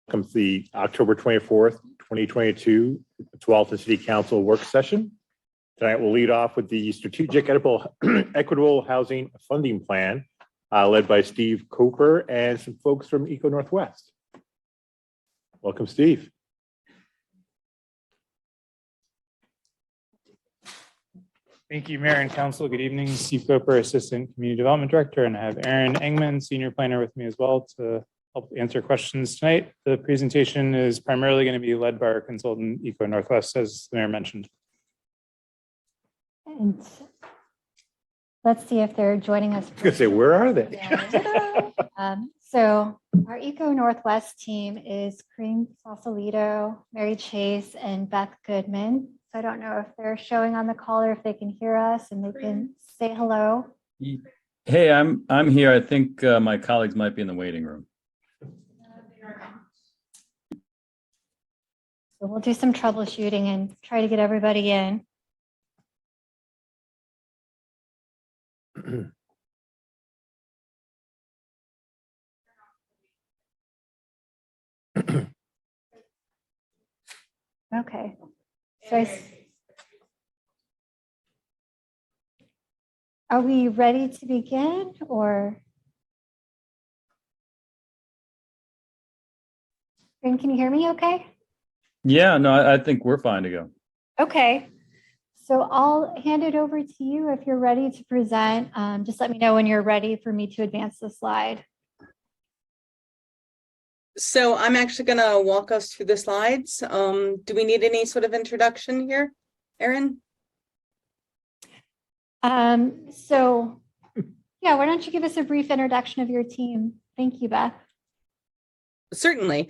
Welcome to the October 24th, 2022 Tualatin City Council work session. Tonight we'll lead off with the Strategic Equitable Housing Funding Plan led by Steve Coper and some folks from Eco Northwest. Welcome, Steve. Thank you, Mayor and Council. Good evening. Steve Coper, Assistant Community Development Director, and I have Aaron Engman, Senior Planner, with me as well to help answer questions tonight. The presentation is primarily going to be led by our consultant, Eco Northwest, as the Mayor mentioned. And let's see if they're joining us. I was going to say, where are they? So our Eco Northwest team is Kareem Sausalito, Mary Chase, and Beth Goodman. So I don't know if they're showing on the call or if they can hear us and they can say hello. Hey, I'm here. I think my colleagues might be in the waiting room. So we'll do some troubleshooting and try to get everybody in. Okay. So are we ready to begin or? Can you hear me okay? Yeah, no, I think we're fine to go. Okay. So I'll hand it over to you if you're ready to present. Just let me know when you're ready for me to advance the slide. So I'm actually going to walk us through the slides. Do we need any sort of introduction here, Aaron? So yeah, why don't you give us a brief introduction of your team? Thank you, Beth. Certainly.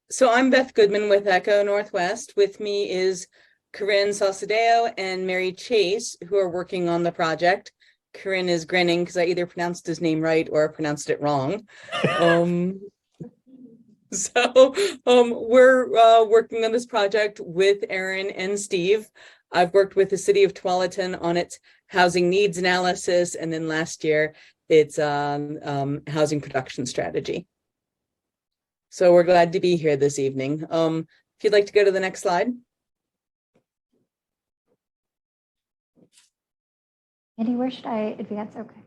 So I'm Beth Goodman with Eco Northwest. With me is Corinne Sausalito and Mary Chase, who are working on the project. Corinne is grinning because I either pronounced his name right or pronounced it wrong. We're working on this project with Aaron and Steve. I've worked with the city of Tualatin on its housing needs analysis, and then last year its housing production strategy. So we're glad to be here this evening. If you'd like to go to the next slide. Andy, where should I advance? Okay.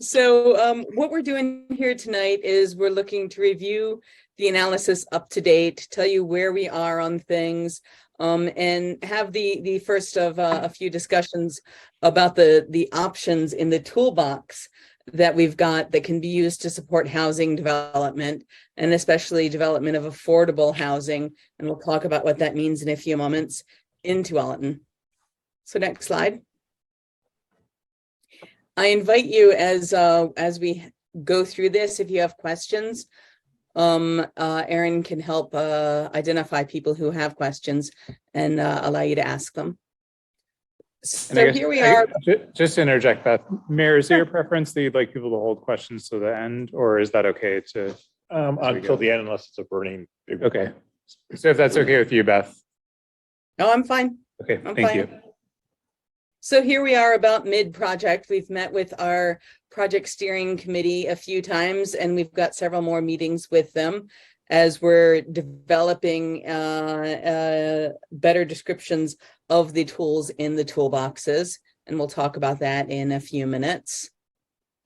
So what we're doing here tonight is we're looking to review the analysis up to date, tell you where we are on things, and have the first of a few discussions about the options in the toolbox that we've got that can be used to support housing development, and especially development of affordable housing. And we'll talk about what that means in a few moments in Tualatin. So next slide. I invite you as we go through this, if you have questions, Aaron can help identify people who have questions and allow you to ask them. So here we are. Just to interject, Beth, Mayor, is it your preference that you'd like people to hold questions to the end, or is that okay to? Until the end, unless it's a burning. Okay. So if that's okay with you, Beth. No, I'm fine. Okay, I'm thank fine. you. So here we are about mid-project. We've met with our project steering committee a few times, and we've got several more meetings with them as we're developing better descriptions of the tools in the toolboxes. And we'll talk about that in a few minutes.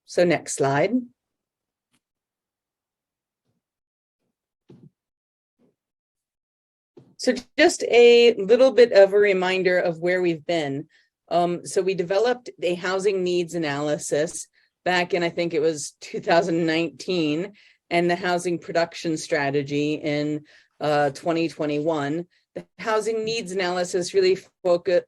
So next slide. So just a little bit of a reminder of where we've been. So we developed a housing needs analysis back in, I think it was 2019, and the housing production strategy in 2021. The housing needs analysis really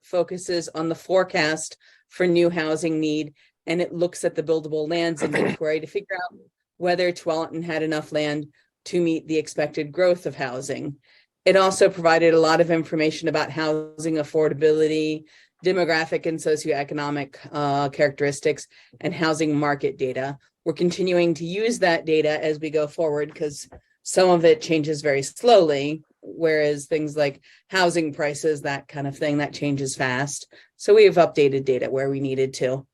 focuses on the forecast for new housing need, and it looks at the buildable lands inventory to figure out whether Tualatin had enough land to meet the expected growth of housing. It also provided a lot of information about housing affordability, demographic and socioeconomic characteristics, and housing market data. We're continuing to use that data as we go forward because some of it changes very slowly, whereas things like housing prices, that kind of thing, that changes fast. So we have updated data where we needed to.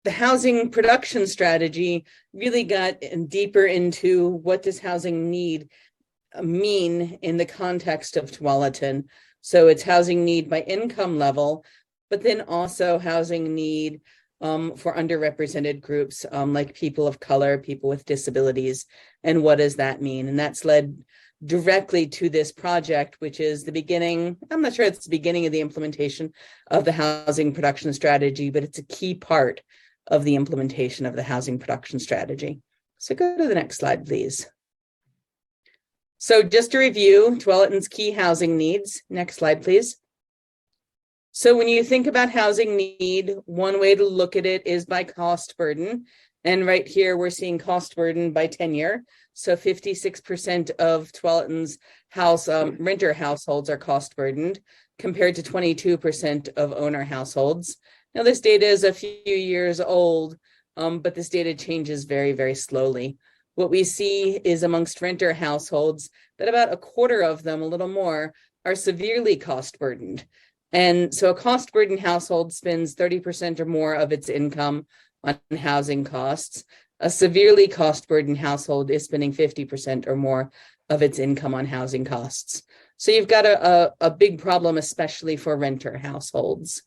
the housing production strategy really got deeper into what does housing need mean in the context of Tualatin. So it's housing need by income level, but then also housing need for underrepresented groups like people of color, people with disabilities, and what does that mean? And that's led directly to this project, which is the beginning. I'm not sure it's the beginning of the implementation of the housing production strategy, but it's a key part of the implementation of the housing production strategy. So go to the next slide, please. So just to review Tualatin's key housing needs. Next slide, please. So when you think about housing need, one way to look at it is by cost burden. And right here, we're seeing cost burden by tenure. So 56% of Tualatin's renter households are cost burdened, compared to 22% of owner households. Now, this data is a few years old, but this data changes very, very slowly. What we see is amongst renter households that about a quarter of them, a little more, are severely cost burdened. And so a cost burdened household spends 30% or more of its income on housing costs. A severely cost burdened household is spending 50% or more of its income on housing costs. So you've got a big problem, especially for renter households.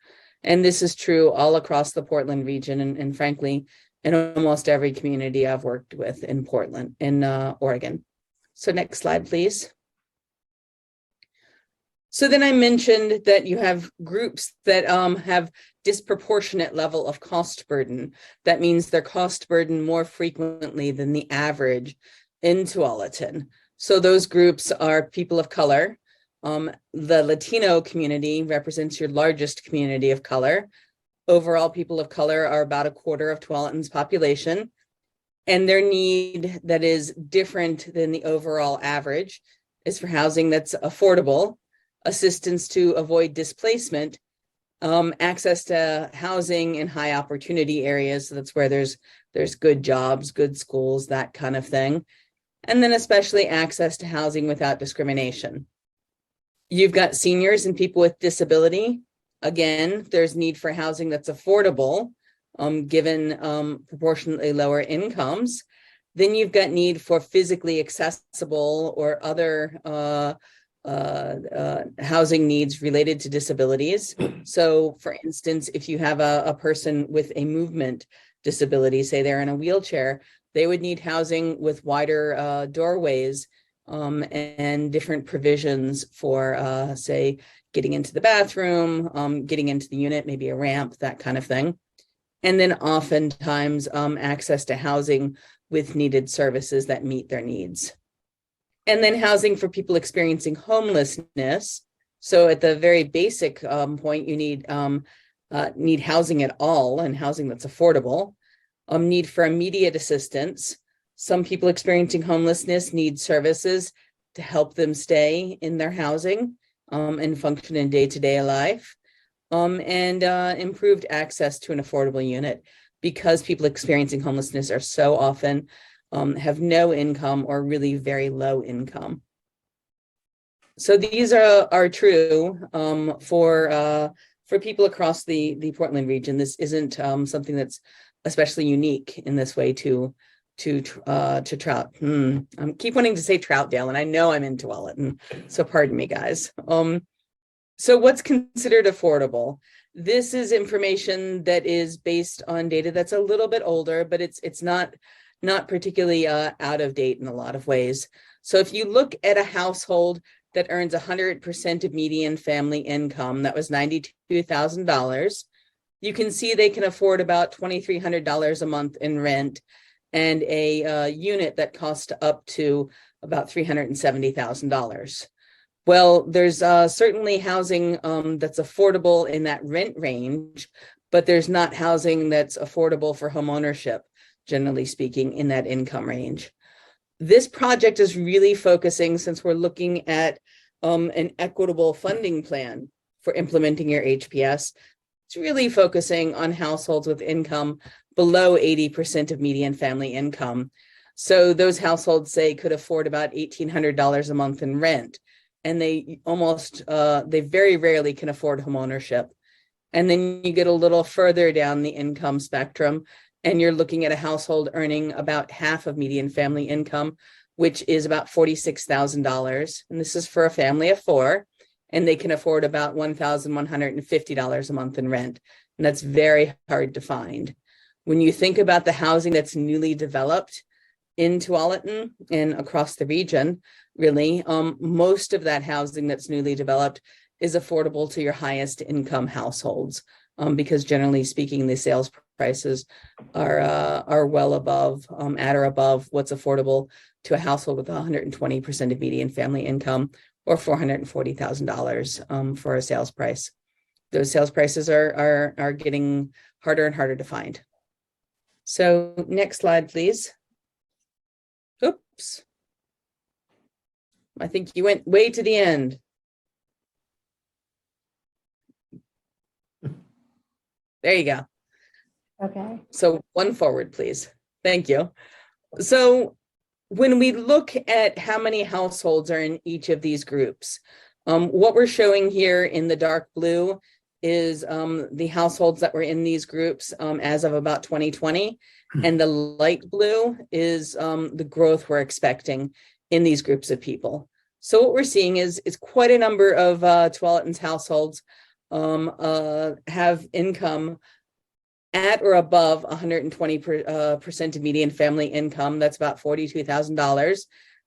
And this is true all across the Portland region, and frankly, in almost every community I've worked with in Portland, in Oregon. So next slide, please. So then I mentioned that you have groups that have disproportionate level of cost burden. That means their cost burden more frequently than the average in Tualatin. So those groups are people of color. The Latino community represents your largest community of color. Overall, people of color are about a quarter of Tualatin's population, and their need that is different than the overall average is for housing that's affordable, assistance to avoid displacement, access to housing in high opportunity areas. So that's where there's good jobs, good schools, that kind of thing. And then especially access to housing without discrimination. You've got seniors and people with disability. Again, there's need for housing that's affordable, given proportionately lower incomes. Then you've got need for physically accessible or other housing needs related to disabilities. So for instance, if you have a person with a movement disability, say they're in a wheelchair, they would need housing with wider doorways and different provisions for, say, getting into the bathroom, getting into the unit, maybe a ramp, that kind of thing. And then oftentimes access to housing with needed services that meet their needs. And then housing for people experiencing homelessness. So at the very basic point, you need housing at all, and housing that's affordable. Need for immediate assistance. Some people experiencing homelessness need services to help them stay in their housing and function in day-to-day life. And improved access to an affordable unit, because people experiencing homelessness are so often have no income or really very low income. So these are true for people across the Portland region. This isn't something that's especially unique in this way to Trout. I keep wanting to say Troutdale, and I know I'm in Tualatin, so pardon me, guys. So what's considered affordable? This is information that is based on data that's a little bit older, but it's not particularly out of date in a lot of ways. So if you look at a household that earns 100% of median family income, that was $92,000, you can see they can afford about $2,300 a month in rent, and a unit that costs up to about $370,000. Well, there's certainly housing that's affordable in that rent range, but there's not housing that's affordable for home ownership, generally speaking, in that income range. This project is really focusing, since we're looking at an equitable funding plan for implementing your HPS, it's really focusing on households with income below 80% of median family income. So those households, say, could afford about $1,800 a month in rent, and they very rarely can afford home ownership. And then you get a little further down the income spectrum, and you're looking at a household earning about half of median family income, which is about $46,000. And this is for a family of four, and they can afford about $1,150 a month in rent. And that's very hard to find. When you think about the housing that's newly developed in Tualatin and across the region, really, most of that housing that's newly developed is affordable to your highest income households, because generally speaking, the sales prices are well above, at or above what's affordable to a household with 120% of median family income, or $440,000 for a sales price. Those sales prices are getting harder and harder to find. So next slide, please. Oops. I think you went way to the end. There you go. Okay. So one forward, please. Thank you. So when we look at how many households are in each of these groups, what we're showing here in the dark blue is the households that were in these groups as of about 2020. And the light blue is the growth we're expecting in these groups of people. So what we're seeing is quite a number of Tualatin's households have income at or above 120% of median family income. That's about $42,000.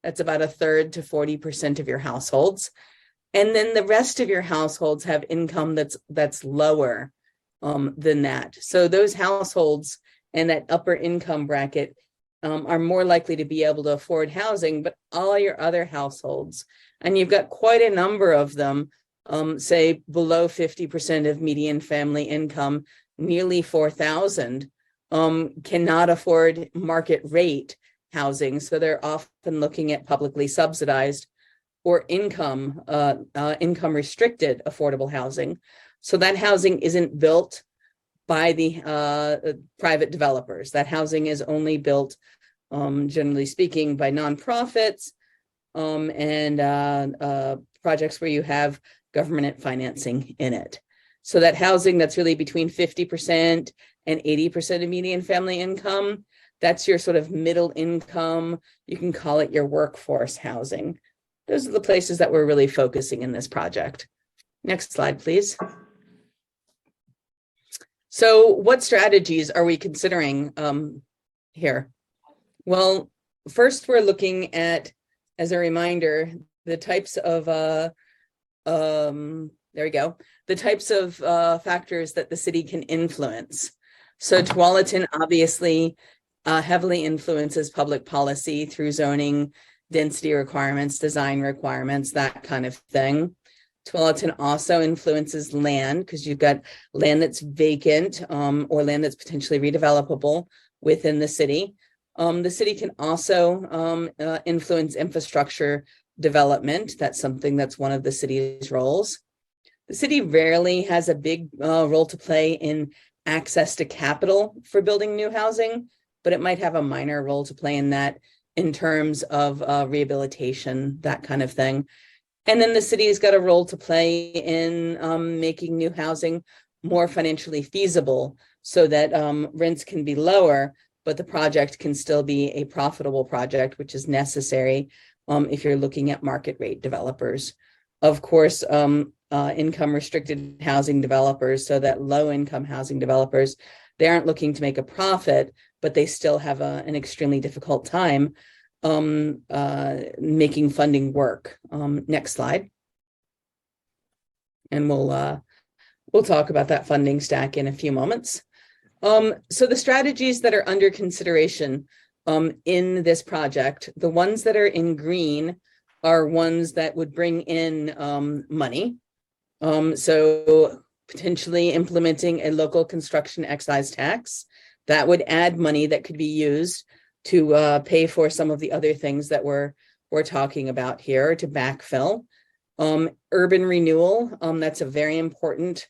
That's about a third to 40% of your households. And then the rest of your households have income that's lower than that. So those households in that upper income bracket are more likely to be able to afford housing, but all your other households, and you've got quite a number of them, say below 50% of median family income, nearly 4,000, cannot afford market rate housing. So they're often looking at publicly subsidized or income restricted affordable housing. So that housing isn't built by the private developers. That housing is only built, generally speaking, by nonprofits and projects where you have government financing in it. So that housing that's really between 50% and 80% of median family income, that's your sort of middle income. You can call it your workforce housing. Those are the places that we're really focusing in this project. Next slide, please. So what strategies are we considering here? Well, first we're looking at, as a reminder, the types of, there we go, the types of factors that the city can influence. So Tualatin obviously heavily influences public policy through zoning, density requirements, design requirements, that kind of thing. Tualatin also influences land because you've got land that's vacant or land that's potentially redevelopable within the city. The city can also influence infrastructure development. That's something that's one of the city's roles. The city rarely has a big role to play in access to capital for building new housing, but it might have a minor role to play in that in terms of rehabilitation, that kind of thing. And then the city's got a role to play in making new housing more financially feasible so that rents can be lower, but the project can still be a profitable project, which is necessary if you're looking at market rate developers. Of course, income restricted housing developers, so that low income housing developers, they aren't looking to make a profit, but they still have an extremely difficult time making funding work. Next slide. And we'll talk about that funding stack in a few moments. So the strategies that are under consideration in this project, the ones that are in green are ones that would bring in money. So potentially implementing a local construction excise tax that would add money that could be used to pay for some of the other things that we're talking about here, to backfill. Urban renewal, that's a very important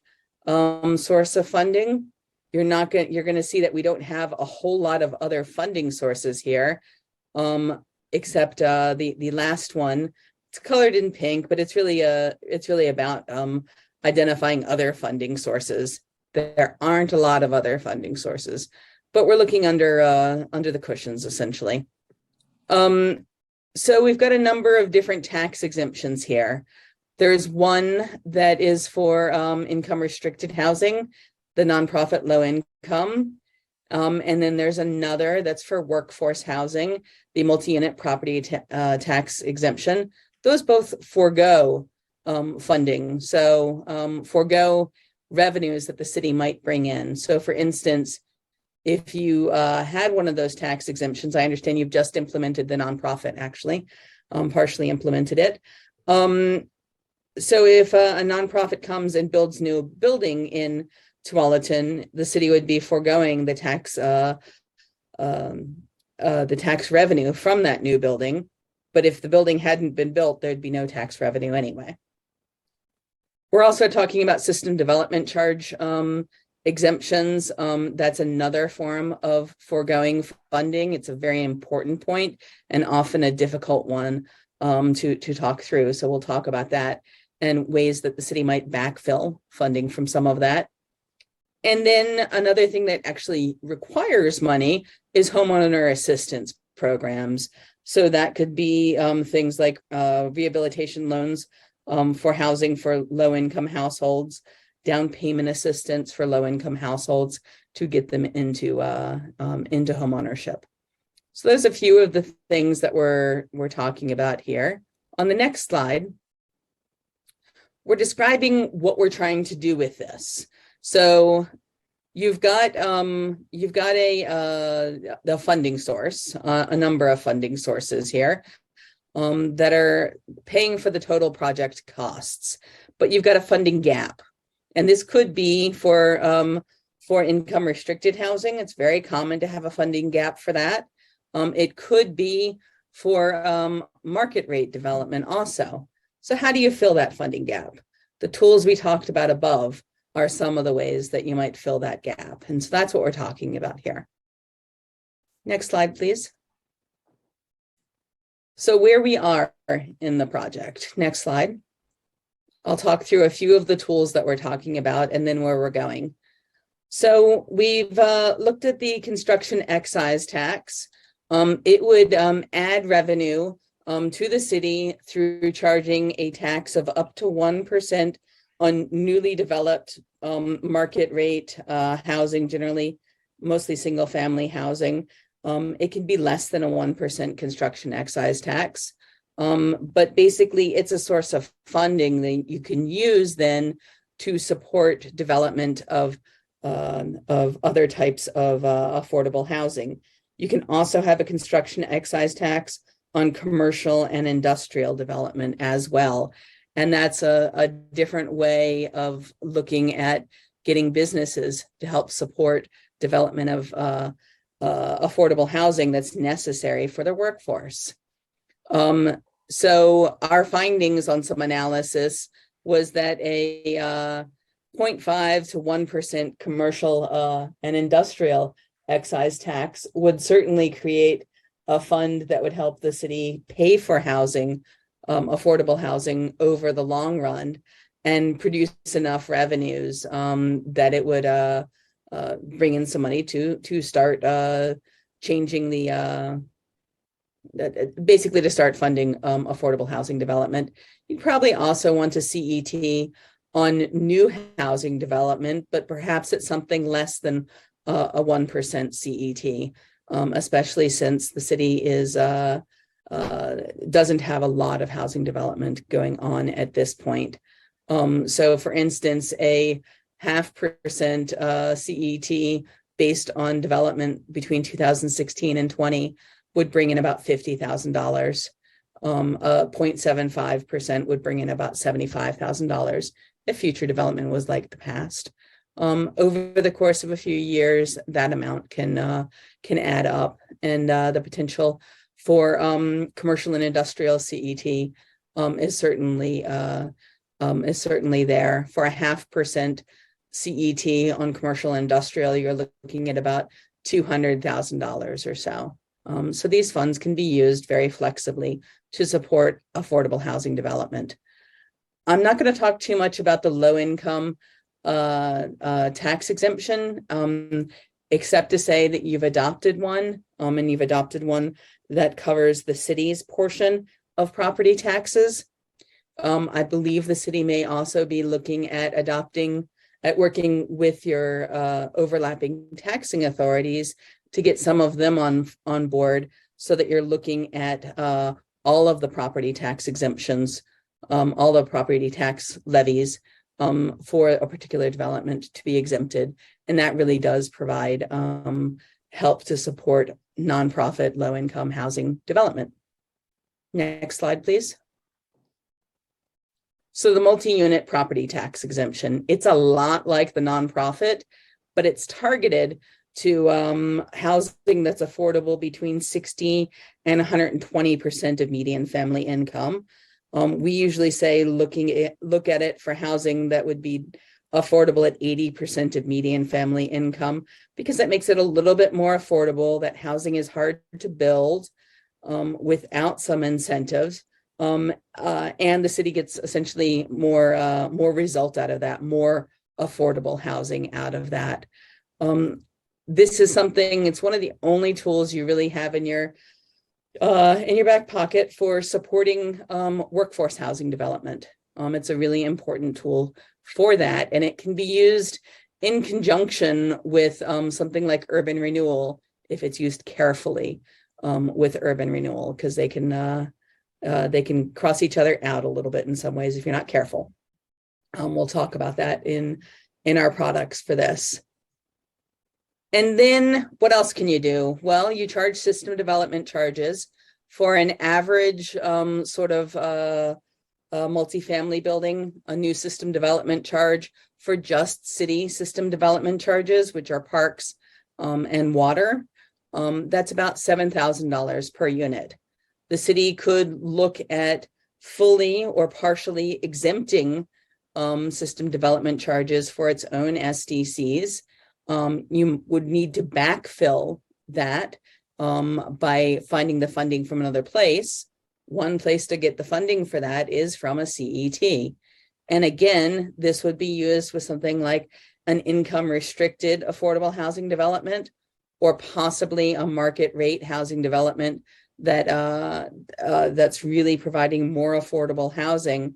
source of funding. You're going to see that we don't have a whole lot of other funding sources here, except the last one. It's colored in pink, but it's really about identifying other funding sources. There aren't a lot of other funding sources, but we're looking under the cushions essentially. So we've got a number of different tax exemptions here. There's one that is for income restricted housing, the nonprofit low income. And then there's another that's for workforce housing, the multi-unit property tax exemption. Those both forego funding. So forego revenues that the city might bring in. So for instance, if you had one of those tax exemptions, I understand you've just implemented the nonprofit, actually, partially implemented it. So if a nonprofit comes and builds new building in Tualatin, the city would be foregoing the tax revenue from that new building. But if the building hadn't been built, there'd be no tax revenue anyway. We're also talking about system development charge exemptions. That's another form of foregoing funding. It's a very important point and often a difficult one to talk through. So we'll talk about that and ways that the city might backfill funding from some of that. And then another thing that actually requires money is homeowner assistance programs. So that could be things like rehabilitation loans for housing for low-income households, down payment assistance for low-income households to get them into home ownership. So there's a few of the things that we're talking about here. On the next slide, we're describing what we're trying to do with this. So you've got the funding source, a number of funding sources here that are paying for the total project costs, but you've got a funding gap. And this could be for income restricted housing. It's very common to have a funding gap for that. It could be for market rate development also. So how do you fill that funding gap? The tools we talked about above are some of the ways that you might fill that gap. And so that's what we're talking about here. Next slide, please. So where we are in the project. Next slide. I'll talk through a few of the tools that we're talking about and then where we're going. So we've looked at the construction excise tax. It would add revenue to the city through charging a tax of up to 1% on newly developed market rate housing, generally mostly single family housing. It can be less than a 1% construction excise tax. But basically it's a source of funding that you can use then to support development of other types of affordable housing. You can also have a construction excise tax on commercial and industrial development as well. And that's a different way of looking at getting businesses to help support development of affordable housing that's necessary for their workforce. So our findings on some analysis was that a 0.5 to 1% commercial and industrial excise tax would certainly create a fund that would help the city pay for housing, affordable housing over the long run and produce enough revenues that it would bring in some money to start changing the basically to start funding affordable housing development. You'd probably also want a CET on new housing development, but perhaps it's something less than a 1% CET, especially since the city is doesn't have a lot of housing development going on at this point. So for instance, a 0.5% CET based on development between 2016 and 20 would bring in about $50,000. 0.75% would bring in about $75,000 if future development was like the past. Over the course of a few years, that amount can add up, and the potential for commercial and industrial CET is certainly there. For a 0.5% CET on commercial and industrial, you're looking at about $200,000 or so. So these funds can be used very flexibly to support affordable housing development. I'm not going to talk too much about the low income tax exemption, except to say that you've adopted one, and you've adopted one that covers the city's portion of property taxes. I believe the city may also be looking at working with your overlapping taxing authorities to get some of them on board, so that you're looking at all of the property tax exemptions, all the property tax levies for a particular development to be exempted. And that really does provide help to support nonprofit low-income housing development. Next slide, please. So the multi-unit property tax exemption, it's a lot like the nonprofit, but it's targeted to housing that's affordable between 60 and 120% of median family income. We usually say look at it for housing that would be affordable at 80% of median family income, because that makes it a little bit more affordable. That housing is hard to build without some incentives. And the city gets essentially more result out of that, more affordable housing out of that. This is something, it's one of the only tools you really have in your back pocket for supporting workforce housing development. It's a really important tool for that, and it can be used in conjunction with something like urban renewal if it's used carefully with urban renewal, because they can cross each other out a little bit in some ways if you're not careful. We'll talk about that in our products for this. And then what else can you do? Well, you charge system development charges for an average sort of multifamily building, a new system development charge for just city system development charges, which are parks and water. That's about $7,000 per unit. The city could look at fully or partially exempting system development charges for its own SDCs. You would need to backfill that by finding the funding from another place. One place to get the funding for that is from a CET. And again, this would be used with something like an income restricted affordable housing development, or possibly a market rate housing development that that's really providing more affordable housing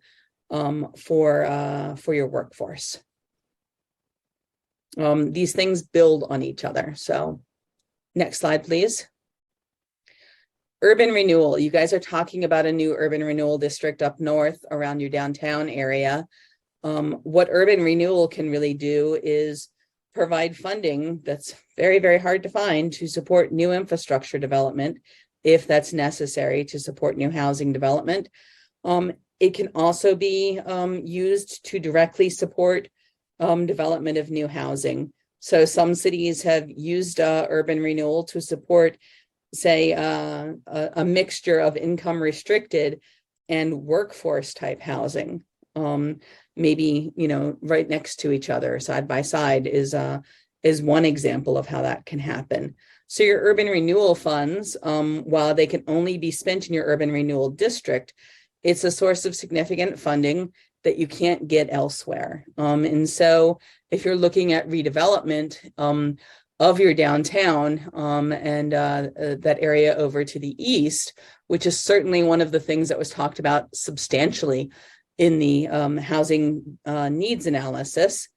for your workforce. These things build on each other. So next slide, please. Urban renewal. You guys are talking about a new urban renewal district up north around your downtown area. What urban renewal can really do is provide funding that's very, very hard to find to support new infrastructure development, if that's necessary to support new housing development. It can also be used to directly support development of new housing. So some cities have used urban renewal to support, say, a mixture of income restricted and workforce type housing. Maybe, right next to each other, side by side, is one example of how that can happen. So your urban renewal funds, while they can only be spent in your urban renewal district, it's a source of significant funding that you can't get elsewhere. And so if you're looking at redevelopment of your downtown and that area over to the east, which is certainly one of the things that was talked about substantially in the housing needs analysis,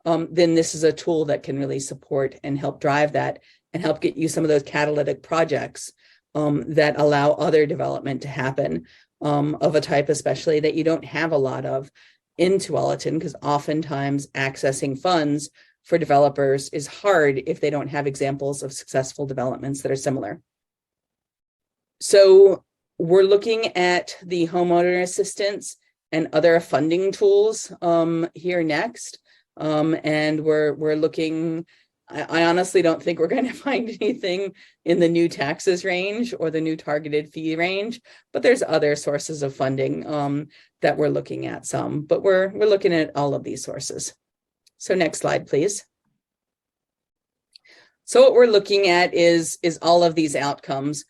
then this is a tool that can really support and help drive that and help get you some of those catalytic projects that allow other development to happen, of a type especially that you don't have a lot of in Tualatin, because oftentimes accessing funds for developers is hard if they don't have examples of successful developments that are similar. So we're looking at the homeowner assistance and other funding tools here next. And we're looking, I honestly don't think we're going to find anything in the new taxes range or the new targeted fee range, but there's other sources of funding that we're looking at some, but we're looking at all of these sources. So next slide, please. So what we're looking at is all of these outcomes: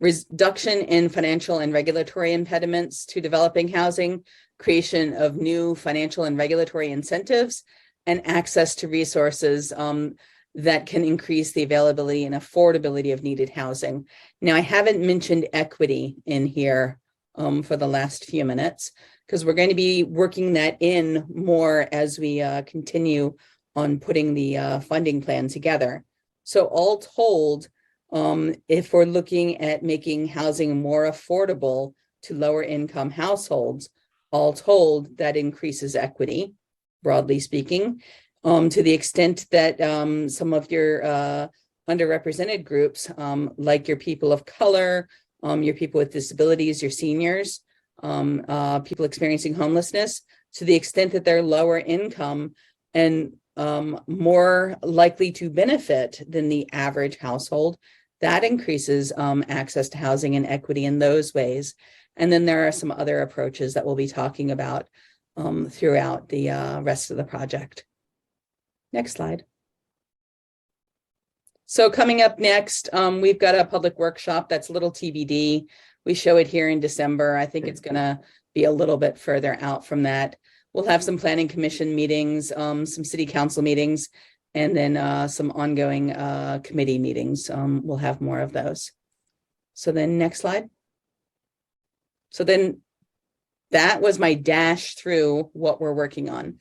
reduction in financial and regulatory impediments to developing housing, creation of new financial and regulatory incentives, and access to resources that can increase the availability and affordability of needed housing. Now, I haven't mentioned equity in here for the last few minutes, because we're going to be working that in more as we continue on putting the funding plan together. So all told, if we're looking at making housing more affordable to lower income households, all told, that increases equity, broadly speaking, to the extent that some of your underrepresented groups, like your people of color, your people with disabilities, your seniors, people experiencing homelessness, to the extent that they're lower income and more likely to benefit than the average household, that increases access to housing and equity in those ways. And then there are some other approaches that we'll be talking about throughout the rest of the project. Next slide. So coming up next, we've got a public workshop that's a little TBD. We show it here in December. I think it's going to be a little bit further out from that. We'll have some planning commission meetings, some city council meetings, and then some ongoing committee meetings. We'll have more of those. So then next slide. So then that was my dash through what we're working on.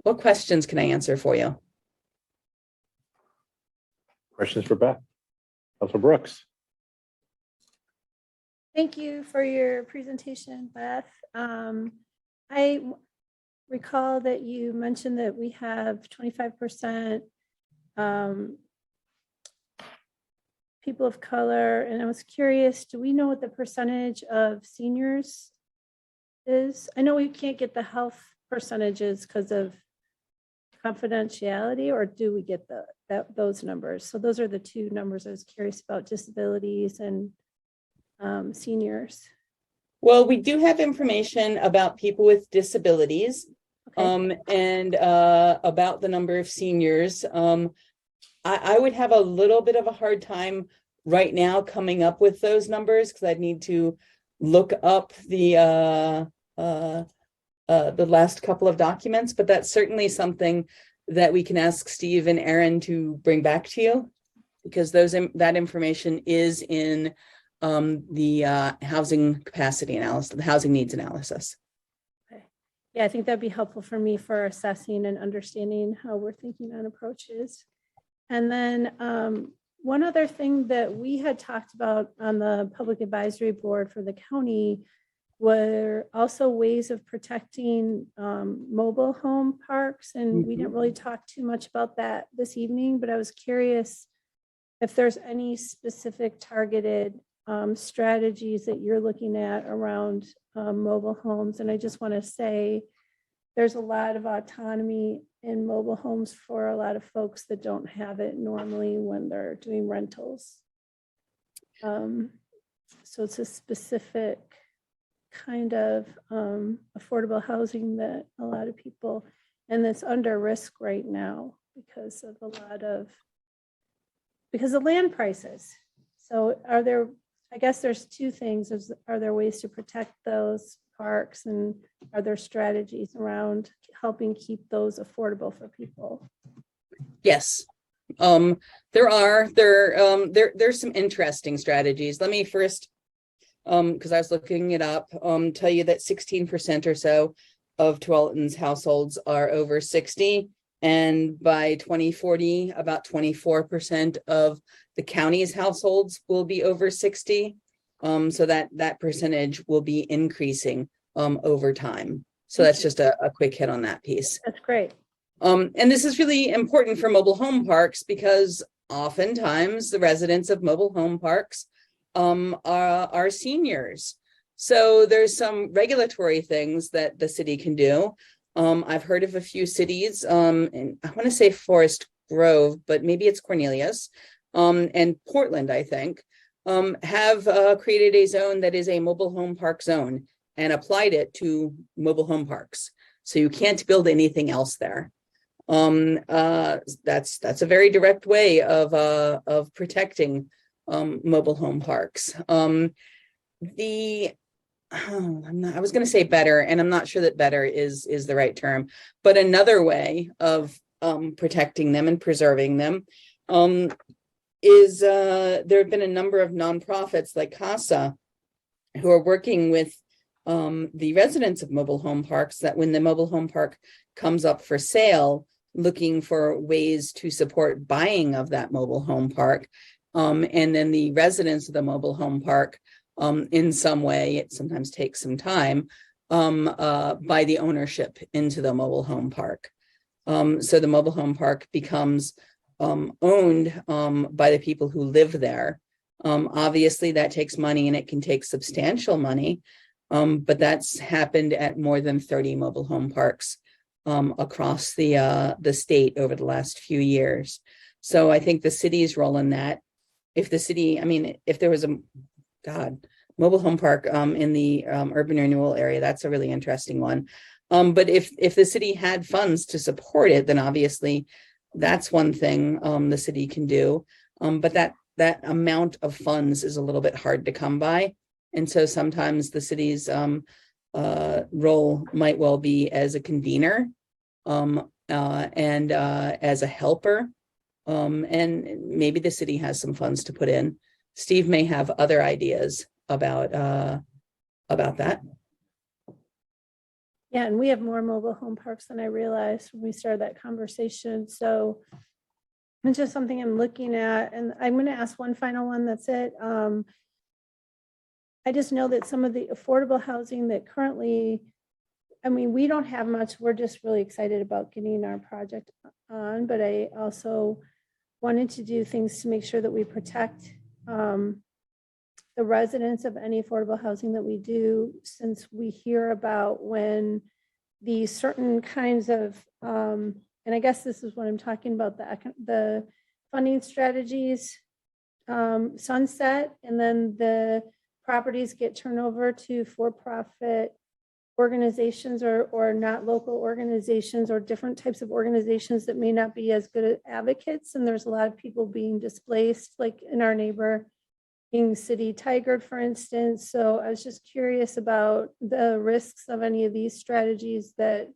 What questions can I answer for you? Questions for Beth? Councilor Brooks? Thank you for your presentation, Beth. I recall that you mentioned that we have 25% people of color, and I was curious, do we know what the percentage of seniors is? I know we can't get the health percentages because of confidentiality, or do we get those numbers? So those are the two numbers I was curious about: disabilities and seniors. Well, we do have information about people with disabilities, Okay. and about the number of seniors. I would have a little bit of a hard time right now coming up with those numbers, because I'd need to look up the last couple of documents, but that's certainly something that we can ask Steve and Aaron to bring back to you, because that information is in the housing capacity analysis, the housing needs analysis. Okay. Yeah, I think that'd be helpful for me for assessing and understanding how we're thinking on approaches. And then one other thing that we had talked about on the public advisory board for the county were also ways of protecting mobile home parks. And we didn't really talk too much about that this evening, but I was curious if there's any specific targeted strategies that you're looking at around mobile homes. And I just want to say there's a lot of autonomy in mobile homes for a lot of folks that don't have it normally when they're doing rentals. So it's a specific kind of affordable housing that a lot of people, and that's under risk right now because of land prices. So are there, I guess there's two things. Are there ways to protect those parks, and are there strategies around helping keep those affordable for people? Yes, there's some interesting strategies. Let me first, because I was looking it up, tell you that 16% or so of Tualatin's households are over 60, and by 2040, about 24% of the county's households will be over 60. So that percentage will be increasing over time. So that's just a quick hit on that piece. That's great. And this is really important for mobile home parks, because oftentimes the residents of mobile home parks are seniors. So there's some regulatory things that the city can do. I've heard of a few cities, and I want to say Forest Grove, but maybe it's Cornelius, and Portland, I think, have created a zone that is a mobile home park zone and applied it to mobile home parks. So you can't build anything else there. That's a very direct way of protecting mobile home parks. The I was going to say better, and I'm not sure that better is the right term, but another way of protecting them and preserving them is there have been a number of nonprofits like CASA who are working with the residents of mobile home parks, that when the mobile home park comes up for sale, looking for ways to support buying of that mobile home park. And then the residents of the mobile home park, in some way, it sometimes takes some time, buy the ownership into the mobile home park. So the mobile home park becomes owned by the people who live there. Obviously, that takes money, and it can take substantial money, but that's happened at more than 30 mobile home parks across the state over the last few years. So I think the city's role in that, if the city, I mean, if there was a mobile home park in the urban renewal area, that's a really interesting one. But if the city had funds to support it, then obviously that's one thing the city can do. But that amount of funds is a little bit hard to come by. And so sometimes the city's role might well be as a convener and as a helper. And maybe the city has some funds to put in. Steve may have other ideas about that. Yeah, and we have more mobile home parks than I realized when we started that conversation. So it's just something I'm looking at, and I'm going to ask one final one. That's it. I just know that some of the affordable housing that currently, I mean, we don't have much. We're just really excited about getting our project on, but I also wanted to do things to make sure that we protect the residents of any affordable housing that we do, since we hear about when the certain kinds of, and I guess this is what I'm talking about, the funding strategies sunset, and then the properties get turned over to for-profit organizations or not local organizations, or different types of organizations that may not be as good advocates. And there's a lot of people being displaced, like in our neighbor city, Tigard, for instance. So I was just curious about the risks of any of these strategies, that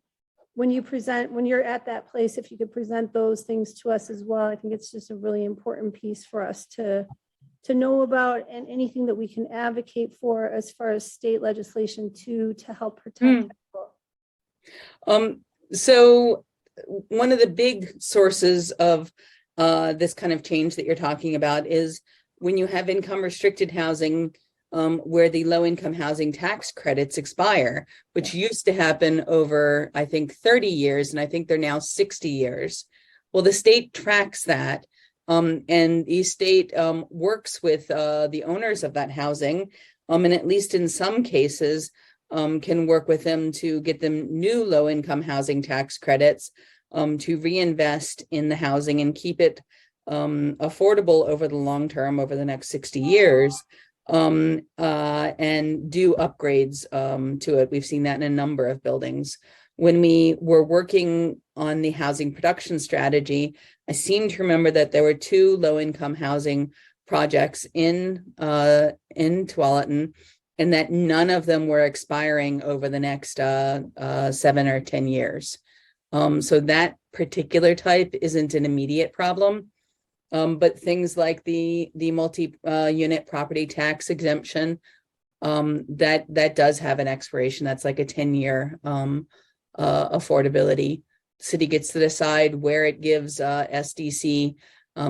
when you're at that place, if you could present those things to us as well. I think it's just a really important piece for us to know about, and anything that we can advocate for as far as state legislation to help protect people. So one of the big sources of this kind of change that you're talking about is when you have income restricted housing, where the low income housing tax credits expire, which used to happen over, I think, 30 years, and I think they're now 60 years. Well, the state tracks that, and the state works with the owners of that housing, and at least in some cases can work with them to get them new low income housing tax credits to reinvest in the housing and keep it affordable over the long term, over the next 60 years, and do upgrades to it. We've seen that in a number of buildings. When we were working on the housing production strategy, I seem to remember that there were 2 low-income housing projects in Tualatin, and that none of them were expiring over the next 7 or 10 years. So that particular type isn't an immediate problem. But things like the multi-unit property tax exemption, that does have an expiration. That's like a 10-year affordability. City gets to decide where it gives SDC,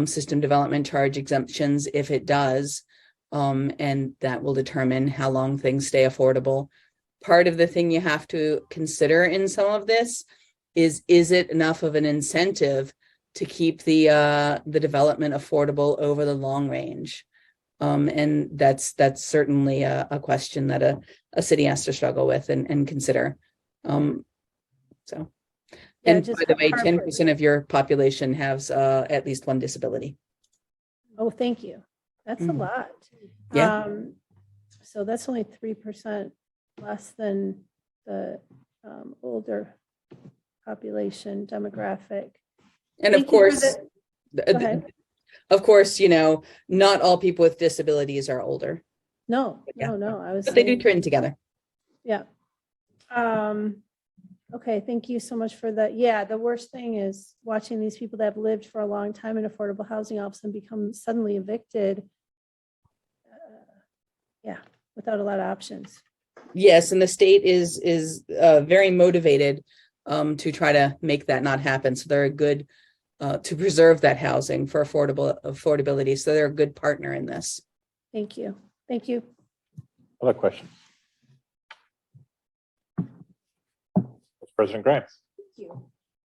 system development charge exemptions, if it does, and that will determine how long things stay affordable. Part of the thing you have to consider in some of this is it enough of an incentive to keep the development affordable over the long range? And that's certainly a question that a city has to struggle with and consider. Yeah, and just by the way, how 10% of your population has at least one disability. Oh, thank you. That's a Mhm. lot. Yeah. So that's only 3% less than the older population demographic. And Thank of you for course, Go ahead. of course, not all people with disabilities are older, No, Yeah. no, I was but they do saying, trend together. Yeah. Okay, thank you so much for that. Yeah, the worst thing is watching these people that have lived for a long time in affordable housing all of a sudden become suddenly evicted. Yeah, without a lot of options. Yes, and the state is very motivated to try to make that not happen. So they're a good to preserve that housing for affordability. So they're a good partner in this. Thank you. Thank you. Other questions? President Grimes. Thank you.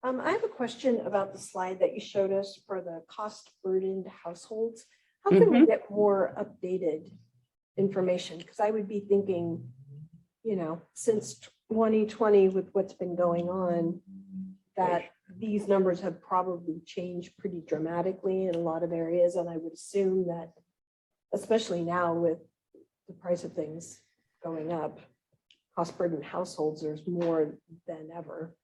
I have a question about the slide that you showed us for the cost burdened households. How can we get more updated information? Because I would be thinking, since 2020 with what's been going on, that these numbers have probably changed pretty dramatically in a lot of areas. And I would assume that, especially now with the price of things going up, cost burdened households, there's more than ever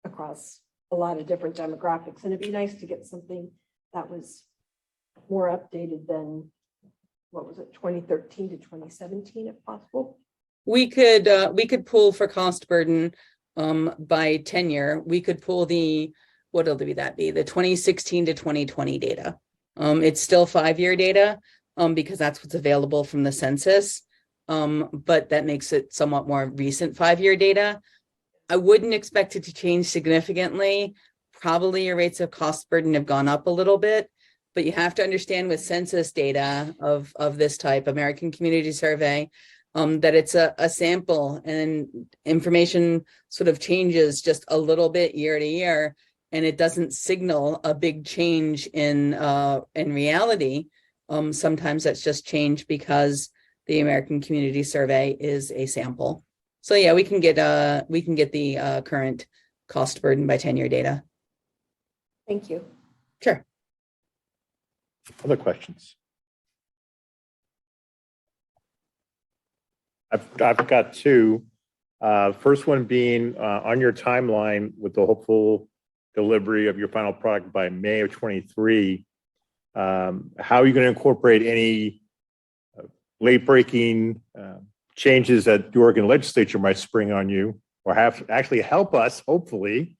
across a lot of different demographics. And it'd be nice to get something that was more updated than, what was it, 2013 to 2017, if possible. We could pull for cost burden by tenure. We could pull the 2016 to 2020 data. It's still 5-year data because that's what's available from the census. But that makes it somewhat more recent 5-year data. I wouldn't expect it to change significantly. Probably your rates of cost burden have gone up a little bit, but you have to understand with census data of this type, American Community Survey, that it's a sample and information sort of changes just a little bit year to year, and it doesn't signal a big change in reality. Sometimes that's just change because the American Community Survey is a sample. So yeah, we can get the current cost burden by tenure data. Thank you. Sure. Other questions? I've got two. First one being on your timeline with the hopeful delivery of your final product by May of 23. How are you going to incorporate any late breaking changes that the Oregon legislature might spring on you, or have actually help us hopefully,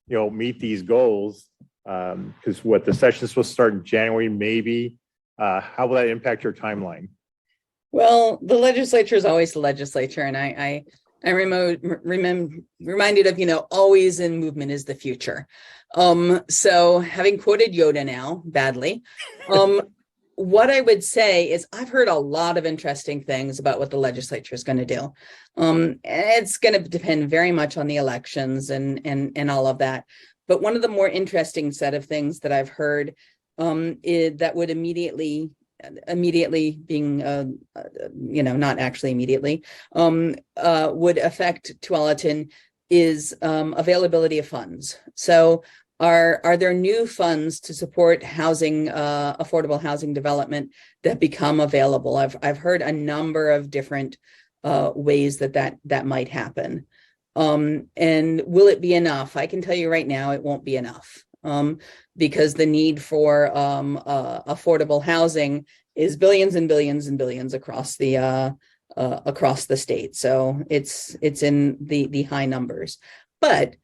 meet these goals? Because the session is supposed to start in January, maybe. How will that impact your timeline? Well, the legislature is always the legislature, and I'm reminded of, always in movement is the future. So having quoted Yoda now badly, what I would say is I've heard a lot of interesting things about what the legislature is going to do. And it's going to depend very much on the elections and all of that. But one of the more interesting set of things that I've heard is that would immediately being, not actually immediately, would affect Tualatin is availability of funds. So are there new funds to support housing, affordable housing development that become available? I've heard a number of different ways that might happen. And will it be enough? I can tell you right now, it won't be enough. Because the need for affordable housing is billions and billions and billions across the state. So it's in the high numbers. But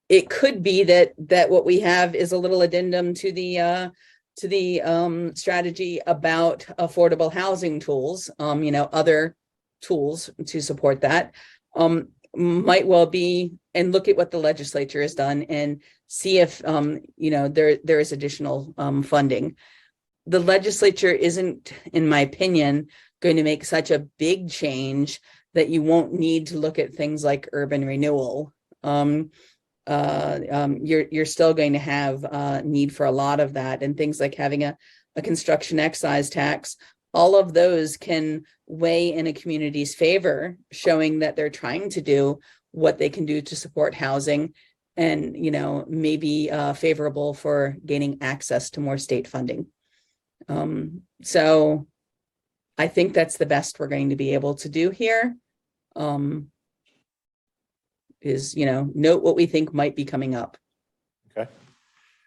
it could be that what we have is a little addendum to the strategy about affordable housing tools. Other tools to support that. Might well be, and look at what the legislature has done and see if there is additional funding. The legislature isn't, in my opinion, going to make such a big change that you won't need to look at things like urban renewal. You're still going to have need for a lot of that, and things like having a construction excise tax. All of those can weigh in a community's favor, showing that they're trying to do what they can do to support housing, and maybe favorable for gaining access to more state funding. So I think that's the best we're going to be able to do here. Is note what we think might be coming up. Okay.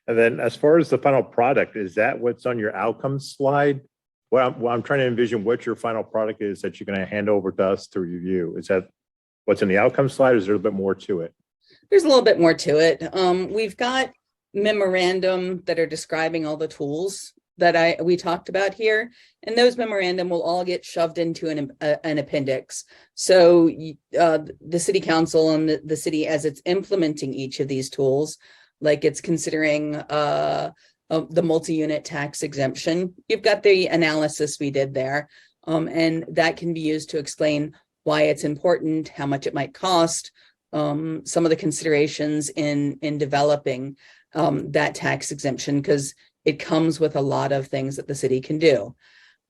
And then as far as the final product, is that what's on your outcomes slide? Well, I'm trying to envision what your final product is that you're going to hand over to us to review. Is that what's in the outcome slide? Or is there a bit more to it? There's a little bit more to it. We've got memorandum that are describing all the tools that we talked about here, and those memorandum will all get shoved into an appendix. So the city council and the city, as it's implementing each of these tools, like it's considering the multi-unit tax exemption, you've got the analysis we did there, and that can be used to explain why it's important, how much it might cost, some of the considerations in developing that tax exemption, because it comes with a lot of things that the city can do.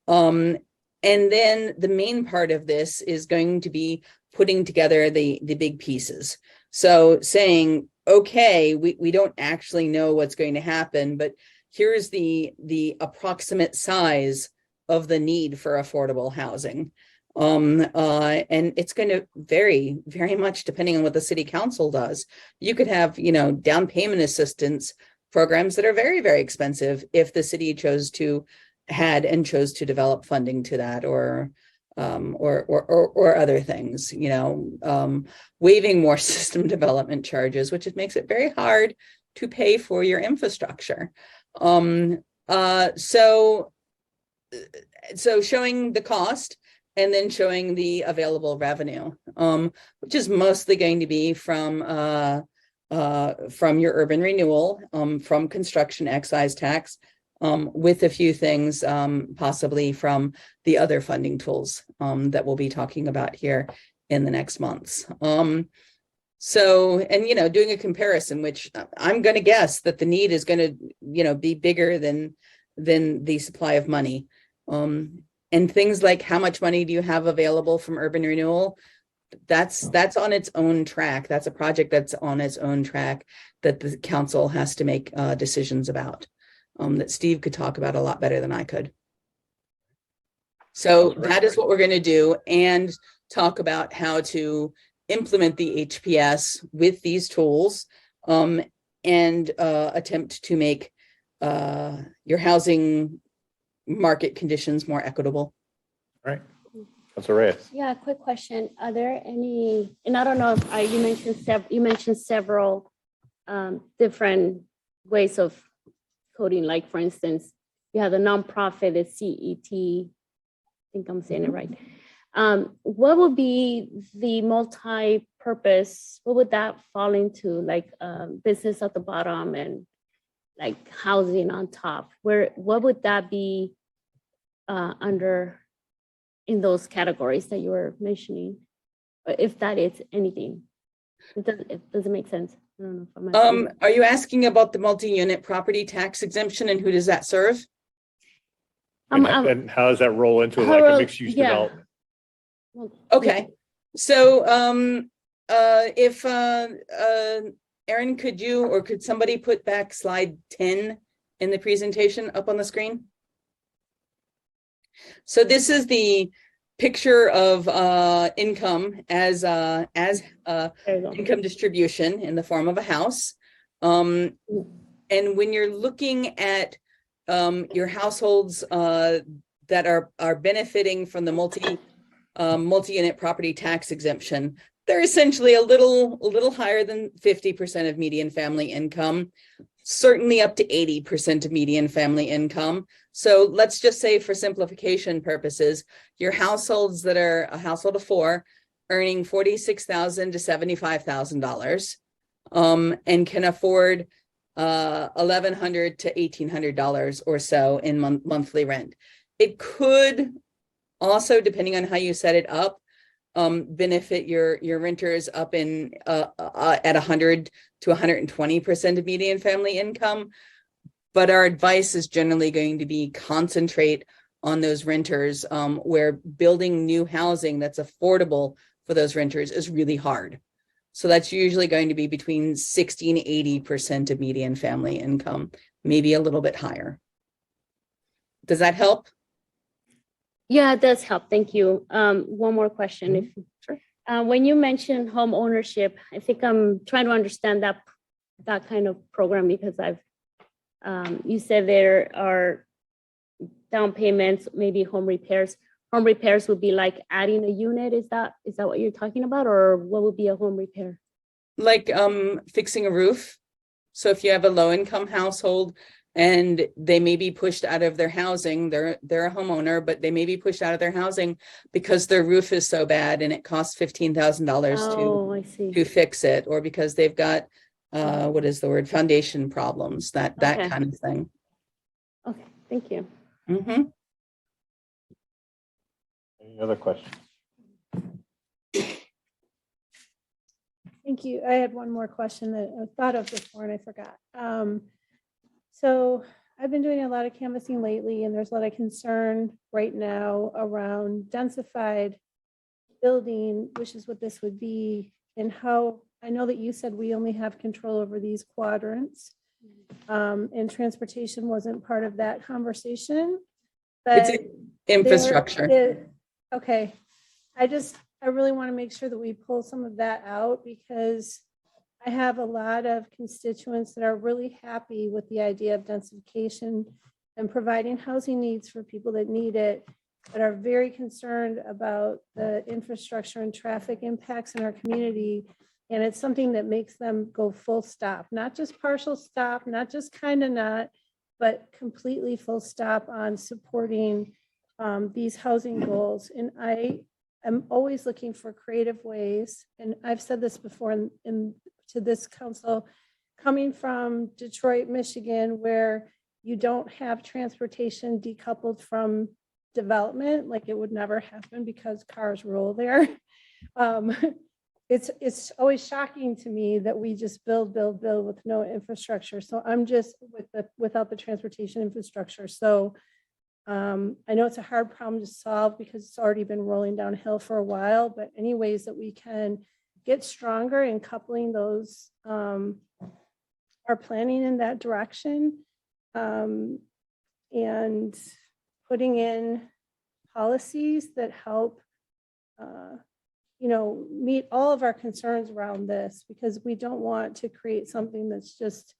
And then the main part of this is going to be putting together the big pieces. So saying, okay, we don't actually know what's going to happen, but here's the approximate size of the need for affordable housing. And it's going to vary very much depending on what the city council does. You could have, down payment assistance programs that are very, very expensive if the city chose to develop funding to that, or other things, waiving more system development charges, which it makes it very hard to pay for your infrastructure. So showing the cost and then showing the available revenue, which is mostly going to be from your urban renewal, from construction excise tax, with a few things possibly from the other funding tools that we'll be talking about here in the next months. So, and doing a comparison, which I'm going to guess that the need is going to be bigger than the supply of money. And things like how much money do you have available from urban renewal? That's on its own track. That's a project that's on its own track that the council has to make decisions about, that Steve could talk about a lot better than I could. So that is what we're going to do, and talk about how to implement the HPS with these tools, and attempt to make your housing market conditions more equitable. All right. Councilor Reyes. Yeah, quick question. Are there any, and I don't know if you mentioned several different ways of coding, like for instance, you have the nonprofit, the CET, I think I'm saying it right. What would be the multi-purpose, what would that fall into, like business at the bottom and like housing on top? What would that be under in those categories that you were mentioning, if that is anything? It doesn't make sense. I don't know if I'm Are you asking about the multi-unit property tax exemption, and who does that serve? And how does that roll into like a mixed use development? Okay, so if Erin, could somebody put back slide 10 in the presentation up on the screen? So this is the picture of income as income distribution in the form of a house. And when you're looking at your households that are benefiting from the multi-unit property tax exemption, they're essentially a little higher than 50% of median family income, certainly up to 80% of median family income. So let's just say, for simplification purposes, your households that are a household of four earning $46,000 to $75,000 and can afford $1,100 to $1,800 or so in monthly rent. It could also, depending on how you set it up, benefit your renters up in at 100 to 120% of median family income. But our advice is generally going to be concentrate on those renters where building new housing that's affordable for those renters is really hard. So that's usually going to be between 60 and 80% of median family income, maybe a little bit higher. Does that help? Yeah, it does help. Thank you. One more question. Sure. When you mentioned home ownership, I think I'm trying to understand that kind of program, because you said there are down payments, maybe home repairs. home repairs would be like adding a unit. Is that what you're talking about? Or what would be a home repair? Like fixing a roof. So if you have a low income household and they may be pushed out of their housing, they're a homeowner, but they may be pushed out of their housing because their roof is so bad and it costs $15,000 Oh, I see. to fix it, or because they've got what is the word, foundation problems, that Okay. kind of thing. Okay, thank you. Mhm. Any other questions? Thank you. I had one more question that I thought of before and I forgot. So I've been doing a lot of canvassing lately, and there's a lot of concern right now around densified building, which is what this would be, and how, I know that you said we only have control over these quadrants. And transportation wasn't part of that conversation. It's But infrastructure. Okay, I really want to make sure that we pull some of that out, because I have a lot of constituents that are really happy with the idea of densification and providing housing needs for people that need it, but are very concerned about the infrastructure and traffic impacts in our community. And it's something that makes them go full stop, not just partial stop, not just kind of not, but completely full stop on supporting these housing goals. And I'm always looking for creative ways. And I've said this before to this council, coming from Detroit, Michigan, where you don't have transportation decoupled from development, like it would never happen because cars roll there. It's always shocking to me that we just build with no infrastructure. So I'm just without the transportation infrastructure. So I know it's a hard problem to solve because it's already been rolling downhill for a while, but any ways that we can get stronger in coupling those, our planning in that direction, and putting in policies that help, meet all of our concerns around this, because we don't want to create something that's just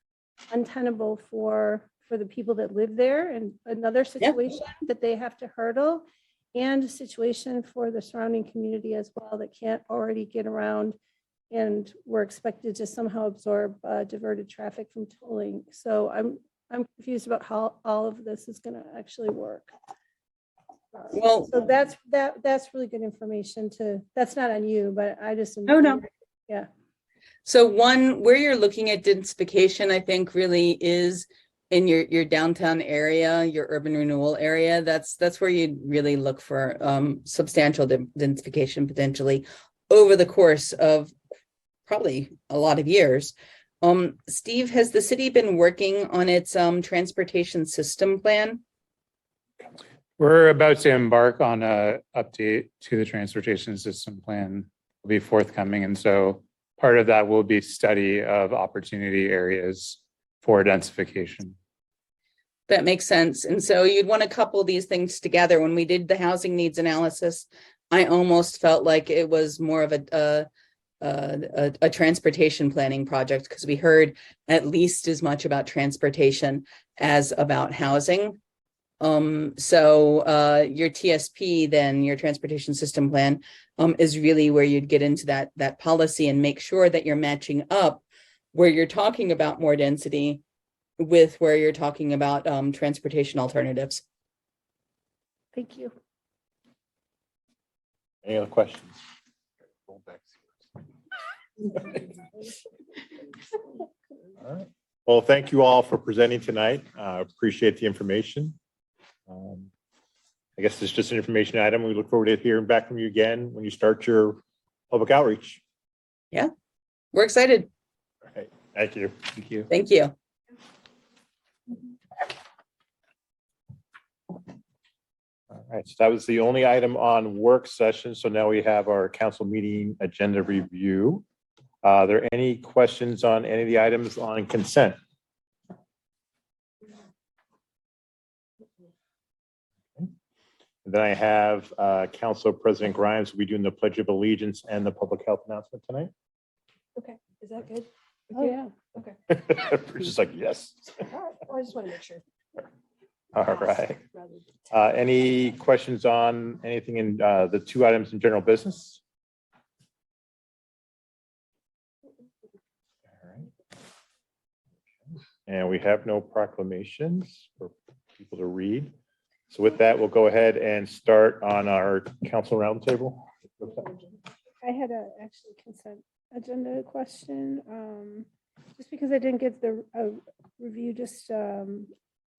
untenable for the people that live there, and another situation that they have to hurdle, and a situation for the surrounding community as well that can't already get around, and we're expected to somehow absorb diverted traffic from tolling. So I'm confused about how all of this is going to actually work. Well, So that's really good information that's not on you, but I just. Oh, no. Yeah. So one, where you're looking at densification, I think really is in your downtown area, your urban renewal area. That's where you'd really look for substantial densification potentially over the course of probably a lot of years. Steve, has the city been working on its transportation system plan? We're about to embark on a update to the transportation system plan, will be forthcoming. And so part of that will be study of opportunity areas for densification. That makes sense. And so you'd want to couple these things together. When we did the housing needs analysis, I almost felt like it was more of a transportation planning project, because we heard at least as much about transportation as about housing. So your TSP, then your transportation system plan, is really where you'd get into that policy and make sure that you're matching up where you're talking about more density with where you're talking about transportation alternatives. Thank you. Any other questions? All right. Well, thank you all for presenting tonight. Appreciate the information. I guess it's just an information item. We look forward to hearing back from you again when you start your public outreach. Yeah, we're excited. All right. Thank you. Thank you. Thank you. All right, so that was the only item on work session. So now we have our council meeting agenda review. Are there any questions on any of the items on consent? And then I have Council President Grimes will be doing the Pledge of Allegiance and the public health announcement tonight. Okay, is that good? with Oh, you? yeah. Okay, Just like, yes. all right, well, I just want to make sure. All ask right. rather than tell. Any questions on anything in the two items in general business? All right. And we have no proclamations for people to read. So with that, we'll go ahead and start on our council roundtable. I had a actually consent agenda question, just because I didn't get the review, just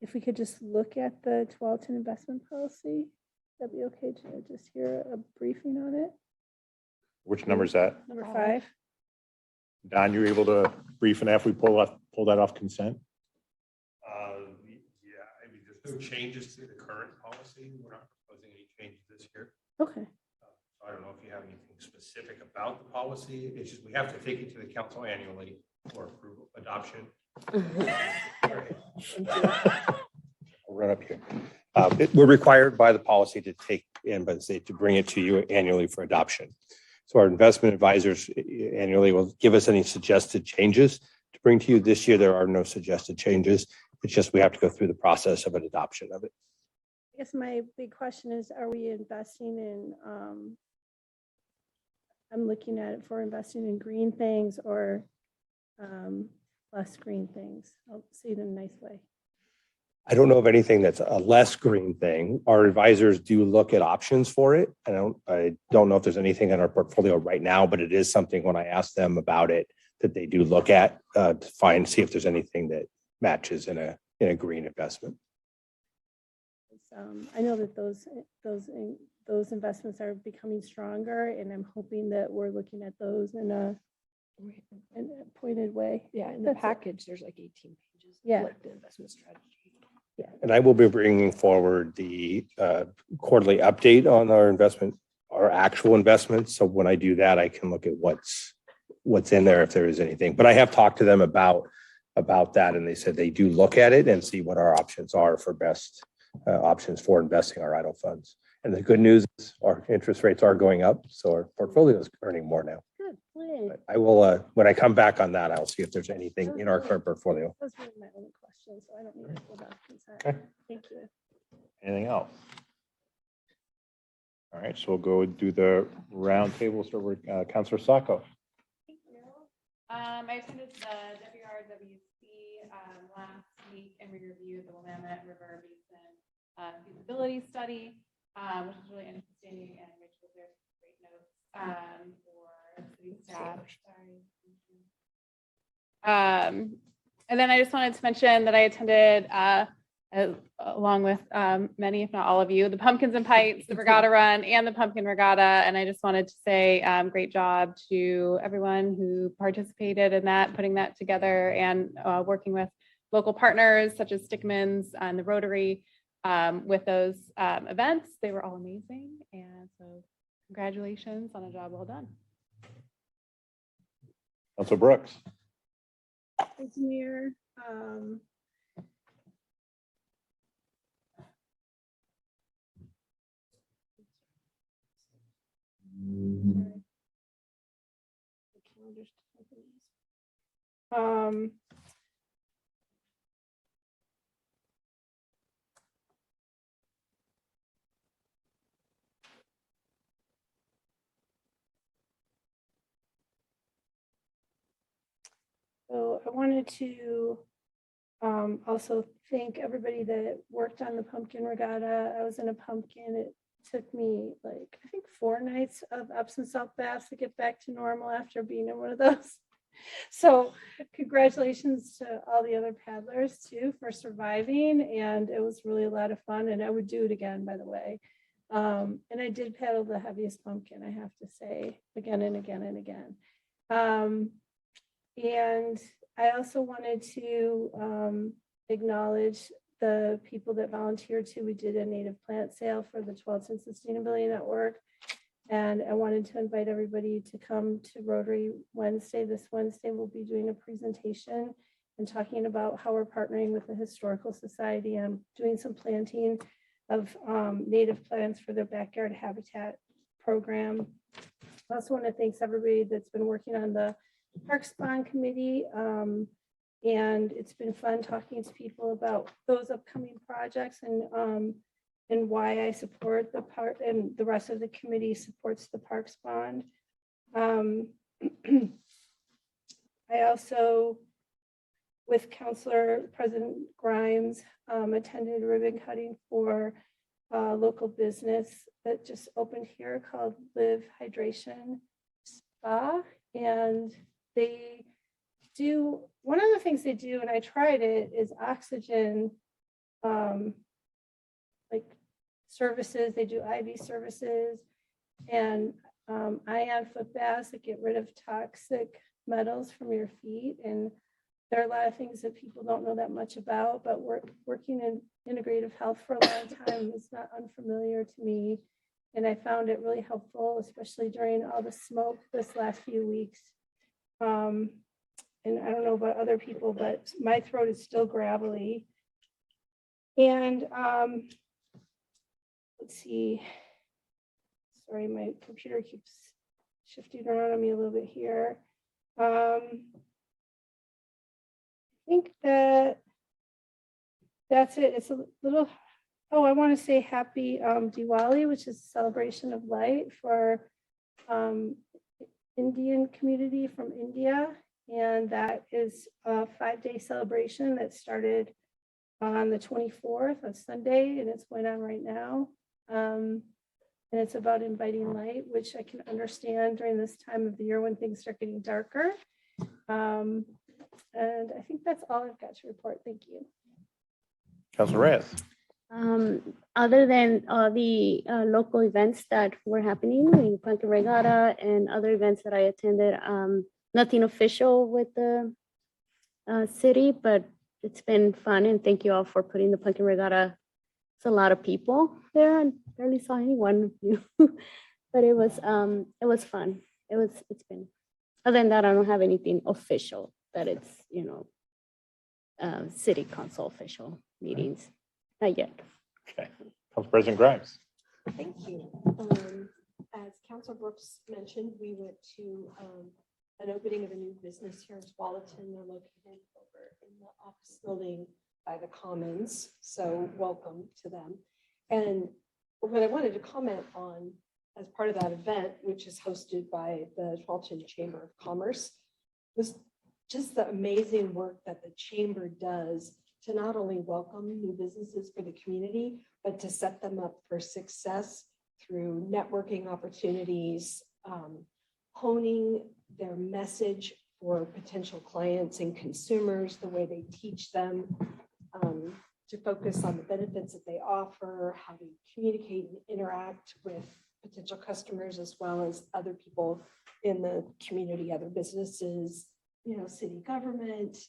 if we could just look at the Tualatin investment policy, that'd be okay to just hear a briefing on it. Which number is that? Number 5. Don, you able to brief and if we pull that off consent? Yeah, I mean, there's no changes to the current policy. We're not proposing any changes this year. Okay. So I don't know if you have anything specific about the policy. It's just we have to take it to the council annually for approval, adoption. I'll run up here. We're required by the policy to take in, by the state, to bring it to you annually for adoption. So our investment advisors annually will give us any suggested changes to bring to you. This year, there are no suggested changes. It's just we have to go through the process of an adoption of it. I guess my big question is, are we investing in, I'm looking at it for investing in green things or less green things. I'll see it in a nice way. I don't know of anything that's a less green thing. Our advisors do look at options for it. I don't know if there's anything in our portfolio right now, but it is something when I ask them about it that they do look at to see if there's anything that matches in a green investment. I know that those investments are becoming stronger, and I'm hoping that we're looking at those in a pointed way. Yeah, in the That's it. package, there's like 18 pages. Yeah. Like the investment strategy. And I will be bringing forward the quarterly update on our actual investments. So when I do that, I can look at what's in there if there is anything. But I have talked to them about that, and they said they do look at it and see what our options are for best options for investing our idle funds. And the good news is our interest rates are going up, so our portfolio is earning more now. Good. But I will, when I come back on that, I'll see if there's anything in our current portfolio. Those were my only questions, so I don't need to go back to Okay. that. Thank you. Anything else? All right, so we'll go do the roundtable. So we're Councilor Sacco. Thank you. I attended the WRWC last week, and we reviewed the Willamette River Basin feasibility study, which is really interesting, and Rachel was there some great notes for city staff. And then I just wanted to mention that I attended, along with many, if not all of you, the Pumpkins and Pipes, the Regatta Run, and the Pumpkin Regatta. And I just wanted to say great job to everyone who participated in that, putting that together, and working with local partners such as Stickman's and the Rotary with those events. They were all amazing. And so congratulations on a job well done. Councilor Brooks. Thanks, Mayor. So I wanted to also thank everybody that worked on the Pumpkin Regatta. I was in a pumpkin. It took me like, I think 4 nights of Epsom salt baths to get back to normal after being in one of those. So congratulations to all the other paddlers too for surviving. And it was really a lot of fun, and I would do it again, by the way. And I did paddle the heaviest pumpkin, I have to say, again and again and again. And I also wanted to acknowledge the people that volunteered too. We did a native plant sale for the Tualatin Sustainability Network. And I wanted to invite everybody to come to Rotary Wednesday. This Wednesday, we'll be doing a presentation and talking about how we're partnering with the Historical Society and doing some planting of native plants for their backyard habitat program. I also want to thank everybody that's been working on the Parks Bond Committee. And it's been fun talking to people about those upcoming projects and why I support the park and the rest of the committee supports the Parks Bond. I also, with Councilor President Grimes, attended ribbon cutting for a local business that just opened here called Live Hydration Spa. And they do, one of the things they do, and I tried it, is oxygen like services. They do IV services and ion foot baths that get rid of toxic metals from your feet. And there are a lot of things that people don't know that much about, but working in integrative health for a long time is not unfamiliar to me. And I found it really helpful, especially during all the smoke this last few weeks. And I don't know about other people, but my throat is still gravelly. And let's see. Sorry, my computer keeps shifting around on me a little bit here. I think that's it. It's a little, oh, I want to say happy Diwali, which is a celebration of light for Indian community from India. And that is a 5-day celebration that started on the 24th of Sunday, and it's going on right now. And it's about inviting light, which I can understand during this time of the year when things start getting darker. And I think that's all I've got to report. Thank you. Councilor Reyes. Other than the local events that were happening, in Pumpkin Regatta and other events that I attended, nothing official with the city, but it's been fun, and thank you all for putting the Pumpkin Regatta. It's a lot of people there. I barely saw anyone of you, but it was fun. It's been. Other than that, I don't have anything official that it's, city council official meetings. Not yet. Okay. Council President Grimes. Thank you. As Councilor Brooks mentioned, we went to an opening of a new business here in Tualatin. They're located over in the office building by the Commons. So welcome to them. And what I wanted to comment on as part of that event, which is hosted by the Tualatin Chamber of Commerce, was just the amazing work that the chamber does to not only welcome new businesses for the community, but to set them up for success through networking opportunities, honing their message for potential clients and consumers, the way they teach them to focus on the benefits that they offer, how to communicate and interact with potential customers, as well as other people in the community, other businesses, city government.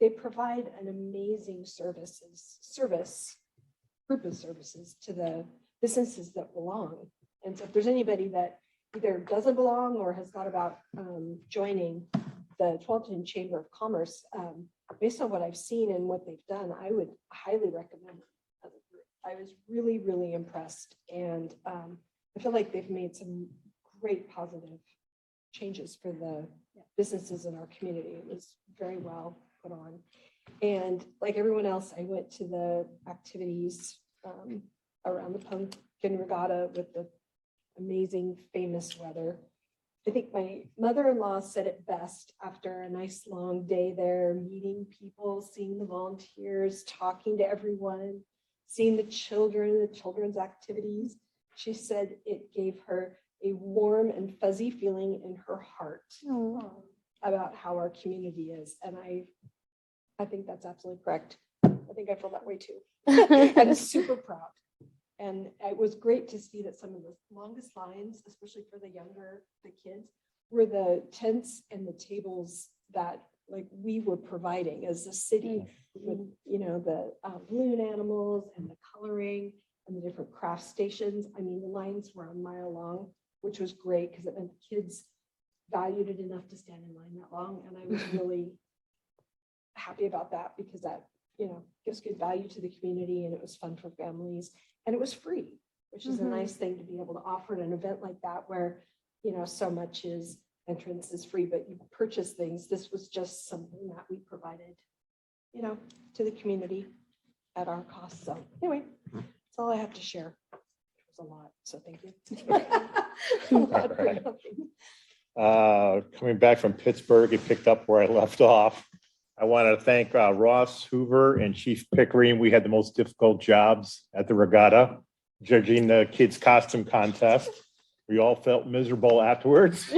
They provide an amazing group of services to the businesses that belong. And so if there's anybody that either doesn't belong or has thought about joining the Tualatin Chamber of Commerce, based on what I've seen and what they've done, I would highly recommend it as a group. I was really, really impressed. And I feel like they've made some great positive changes for the businesses in our community. It was very well put on. And like everyone else, I went to the activities around the Pumpkin Regatta with the amazing, famous weather. I think my mother-in-law said it best after a nice long day there, meeting people, seeing the volunteers, talking to everyone, seeing the children, the children's activities. She said it gave her a warm and fuzzy feeling in her heart about how our community is. And I think that's absolutely correct. I think I feel that way too. I'm super proud. And it was great to see that some of the longest lines, especially for the kids, were the tents and the tables that we were providing as a city with, the balloon animals and the coloring and the different craft stations. I mean, the lines were a mile long, which was great because it meant the kids valued it enough to stand in line that long. And I was really happy about that because that, gives good value to the community, and it was fun for families, and it was free, which is a nice thing to be able to offer at an event like that where, so much is entrance is free, but you purchase things. This was just something that we provided, you know, to the community at our cost. So anyway, that's all I have to share. It was a lot, so thank you. A lot for Alright. nothing. Coming back from Pittsburgh, it picked up where I left off. I want to thank Ross Hoover and Chief Pickering. We had the most difficult jobs at the regatta, judging the kids' costume contest. We all felt miserable afterwards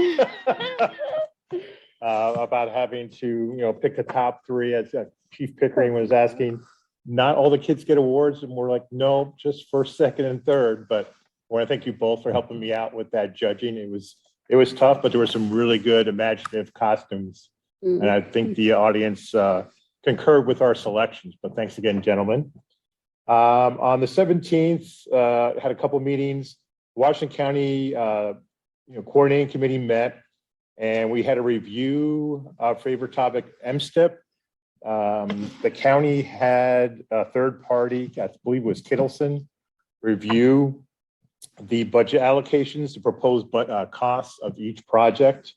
about having to, pick the top three. As Chief Pickering was asking, not all the kids get awards, and we're like, no, just first, second, and third. But I want to thank you both for helping me out with that judging. It was tough, but there were some really good imaginative costumes. And I think the audience concurred with our selections, but thanks again, gentlemen. On the 17th, had a couple of meetings. Washington County, coordinating committee met, and we had a review of favorite topic, MSTIP. The county had a third party, I believe it was Kittleson, review the budget allocations, the proposed costs of each project.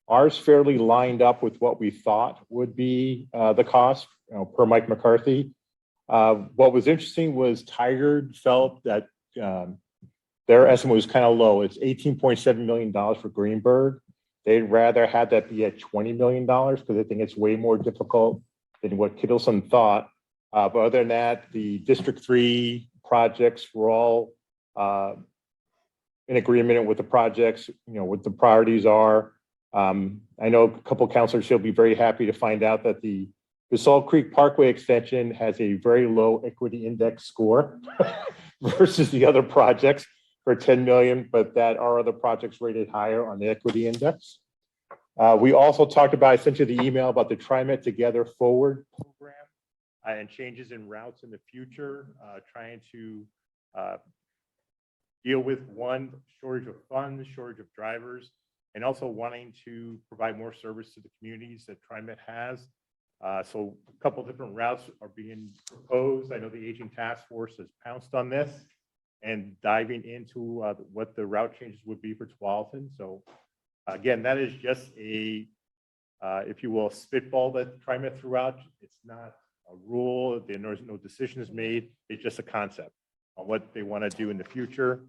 Ours fairly lined up with what we thought would be the cost, per Mike McCarthy. What was interesting was Tigard felt that their estimate was kind of low. It's $18.7 million for Greenberg. They'd rather have that be at $20 million because they think it's way more difficult than what Kittleson thought. But other than that, the District 3 projects were all in agreement with the projects, what the priorities are. I know a couple of councilors will be very happy to find out that the Salt Creek Parkway extension has a very low equity index score versus the other projects for 10 million, but that our other projects rated higher on the equity index. We also talked about, I sent you the email about the TriMet Together Forward program and changes in routes in the future, trying to deal with one, shortage of funds, shortage of drivers, and also wanting to provide more service to the communities that TriMet has. So a couple of different routes are being proposed. I know the Aging Task Force has pounced on this and diving into what the route changes would be for Tualatin. So again, that is just a, if you will, spitball that TriMet threw out. It's not a rule. There's no decision is made. It's just a concept on what they want to do in the future.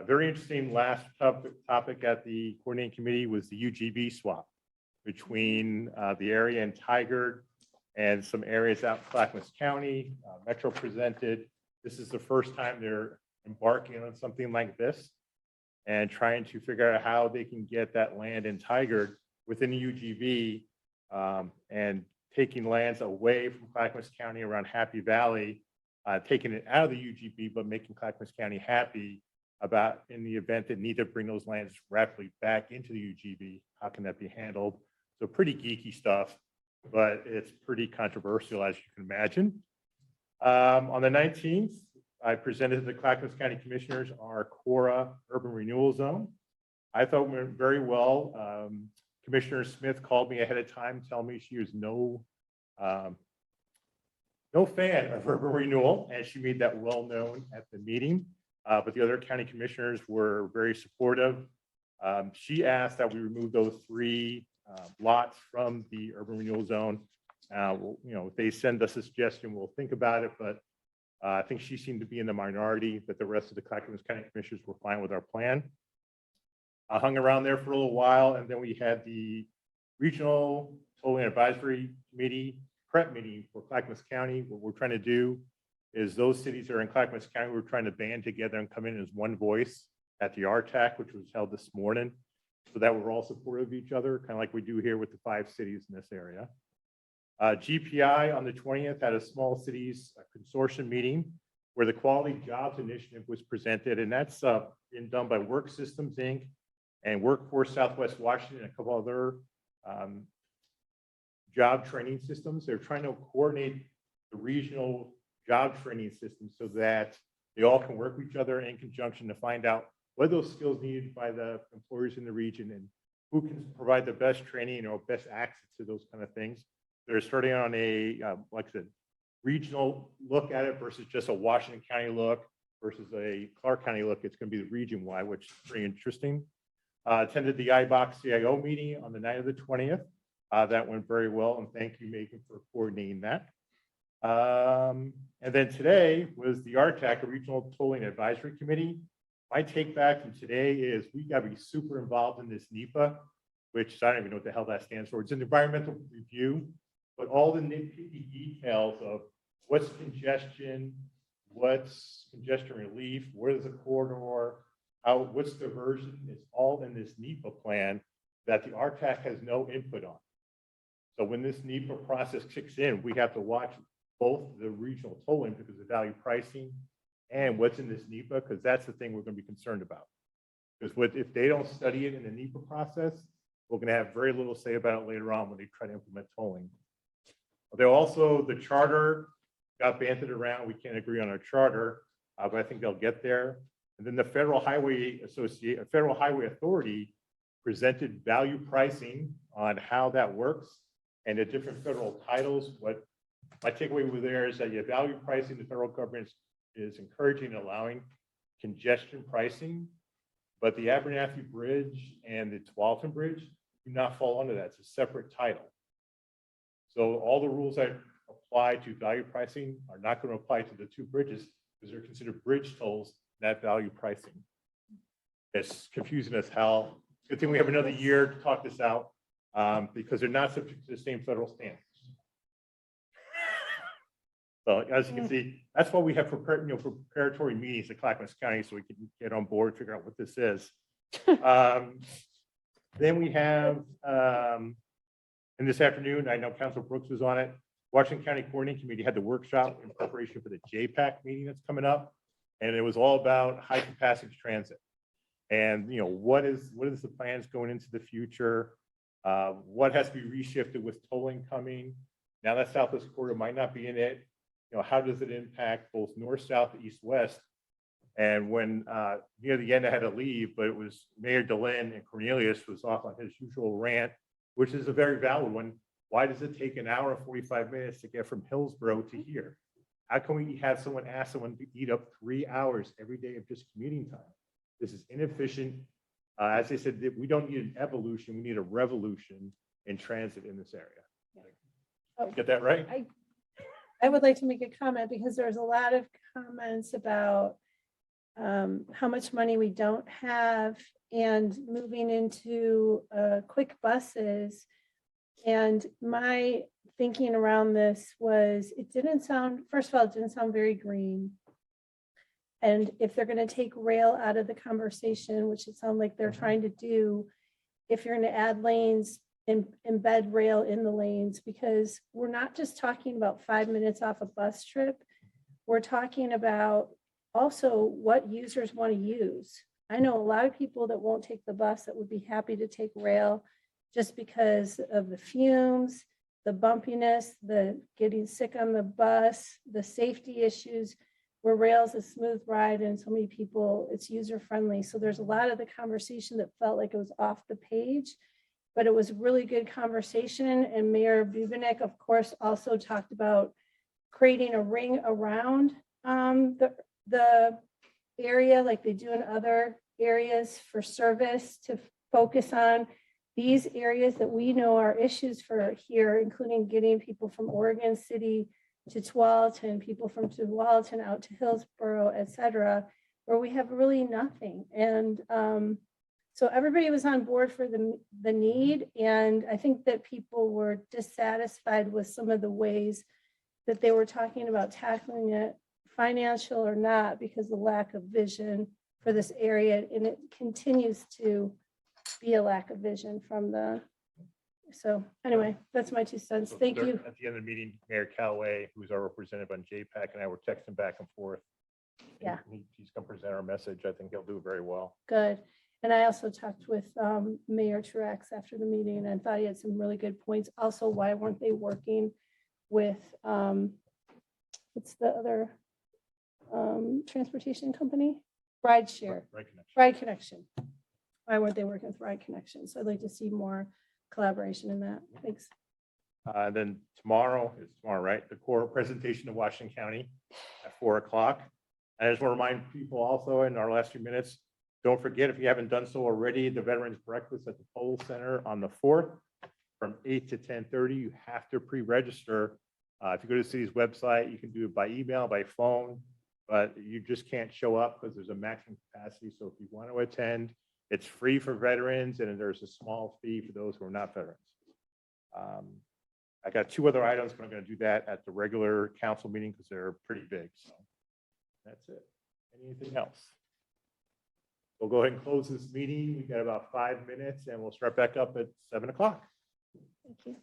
Very interesting last topic at the coordinating committee was the UGB swap between the area in Tigard and some areas out in Clackamas County. Metro presented. This is the first time they're embarking on something like this and trying to figure out how they can get that land in Tigard within the UGB and taking lands away from Clackamas County around Happy Valley, taking it out of the UGB, but making Clackamas County happy about in the event that need to bring those lands rapidly back into the UGB, how can that be handled? So pretty geeky stuff, but it's pretty controversial, as you can imagine. On the 19th, I presented to the Clackamas County Commissioners our Cora Urban Renewal Zone. I thought it went very well. Commissioner Smith called me ahead of time, telling me she was no fan of urban renewal, and she made that well known at the meeting. But the other county commissioners were very supportive. She asked that we remove those 3 lots from the urban renewal zone. If they send us a suggestion, we'll think about it. But I think she seemed to be in the minority, that the rest of the Clackamas County commissioners were fine with our plan. I hung around there for a little while, and then we had the regional tolling advisory committee prep meeting for Clackamas County. What we're trying to do is those cities that are in Clackamas County, we're trying to band together and come in as one voice at the RTAC, which was held this morning, so that we're all supportive of each other, kind of like we do here with the 5 cities in this area. GPI on the 20th had a small cities consortium meeting where the Quality Jobs Initiative was presented, and that's been done by Work Systems, Inc. and Workforce Southwest Washington and a couple other job training systems. They're trying to coordinate the regional job training systems so that they all can work with each other in conjunction to find out what those skills needed by the employers in the region and who can provide the best training or best access to those kind of things. They're starting on a, like I said, regional look at it versus just a Washington County look versus a Clark County look. It's going to be the region-wide, which is pretty interesting. Attended the iBox CIO meeting on the night of the 20th. That went very well, and thank you, Megan, for coordinating that. And then today was the RTAC, Regional Tolling Advisory Committee. My take back from today is we got to be super involved in this NEPA, which I don't even know what the hell that stands for. It's an environmental review, but all the nitpicky details of what's congestion, what's congestion relief, what is a corridor, what's diversion, it's all in this NEPA plan that the RTAC has no input on. So when this NEPA process kicks in, we have to watch both the regional tolling because of value pricing and what's in this NEPA, because that's the thing we're going to be concerned about. Because if they don't study it in the NEPA process, we're going to have very little say about it later on when they try to implement tolling. They also, the charter got banted around. We can't agree on our charter, but I think they'll get there. And then the Federal Highway Authority presented value pricing on how that works and the different federal titles. What my takeaway with there is that you have value pricing. The federal government is encouraging and allowing congestion pricing, but the Abernathy Bridge and the Tualatin Bridge do not fall under that. It's a separate title. So all the rules that apply to value pricing are not going to apply to the two bridges because they're considered bridge tolls, not value pricing. It's confusing as hell. Good thing we have another year to talk this out because they're not subject to the same federal standards. So as you can see, that's why we have preparatory meetings at Clackamas County so we can get on board, figure out what this is. Then we have, and this afternoon, I know Councilor Brooks was on it. Washington County Coordinating Committee had the workshop in preparation for the JPAC meeting that's coming up. And it was all about high capacity transit. And what is the plans going into the future? What has to be reshifted with tolling coming? Now that Southwest Corridor might not be in it. How does it impact both north, south, east, west? And when near the end I had to leave, but it was Mayor DeLynn and Cornelius was off on his usual rant, which is a very valid one. Why does it take an hour and 45 minutes to get from Hillsborough to here? How can we have someone ask someone to eat up 3 hours every day of just commuting time? This is inefficient. As I said, we don't need an evolution, we need a revolution in transit in this area. Oh. Get that right? I would like to make a comment because there's a lot of comments about how much money we don't have and moving into quick buses. And my thinking around this was, first of all, it didn't sound very green. And if they're going to take rail out of the conversation, which it sounds like they're trying to do, if you're going to add lanes, embed rail in the lanes, because we're not just talking about 5 minutes off a bus trip. We're talking about also what users want to use. I know a lot of people that won't take the bus that would be happy to take rail just because of the fumes, the bumpiness, the getting sick on the bus, the safety issues, where rail's a smooth ride and so many people, it's user friendly. So there's a lot of the conversation that felt like it was off the page, but it was really good conversation. And Mayor Bubenik, of course, also talked about creating a ring around the area like they do in other areas for service to focus on these areas that we know are issues for here, including getting people from Oregon City to Tualatin, people from Tualatin out to Hillsborough, et cetera, where we have really nothing. And so everybody was on board for the need. And I think that people were dissatisfied with some of the ways that they were talking about tackling it, financial or not, because of the lack of vision for this area. And it continues to be a lack of vision from so anyway, that's my 2 cents. Thank you. At the end of the meeting, Mayor Callaway, who's our representative on JPAC, and I were texting back and forth. Yeah. He's going to present our message. I think he'll do very well. Good. And I also talked with Mayor Truex after the meeting, and I thought he had some really good points. Also, why weren't they working with, what's the other transportation company? Rideshare. Ride Connection. Why weren't they working with Ride Connection? So I'd like to see more collaboration in that. Thanks. Then tomorrow, right? The core presentation of Washington County at 4 o'clock. I just want to remind people also in our last few minutes, Don't forget, if you haven't done so already, the Veterans Breakfast at the Pole Center on the 4th from 8 to 10:30. You have to pre-register. If you go to the city's website, you can do it by email, by phone, but you just can't show up because there's a maximum capacity. So if you want to attend, it's free for veterans and there's a small fee for those who are not veterans. I got 2 other items, but I'm going to do that at the regular council meeting because they're pretty big. So that's it. Anything else? We'll go ahead and close this meeting. We got about 5 minutes and we'll start back up at 7 o'clock. Thank you.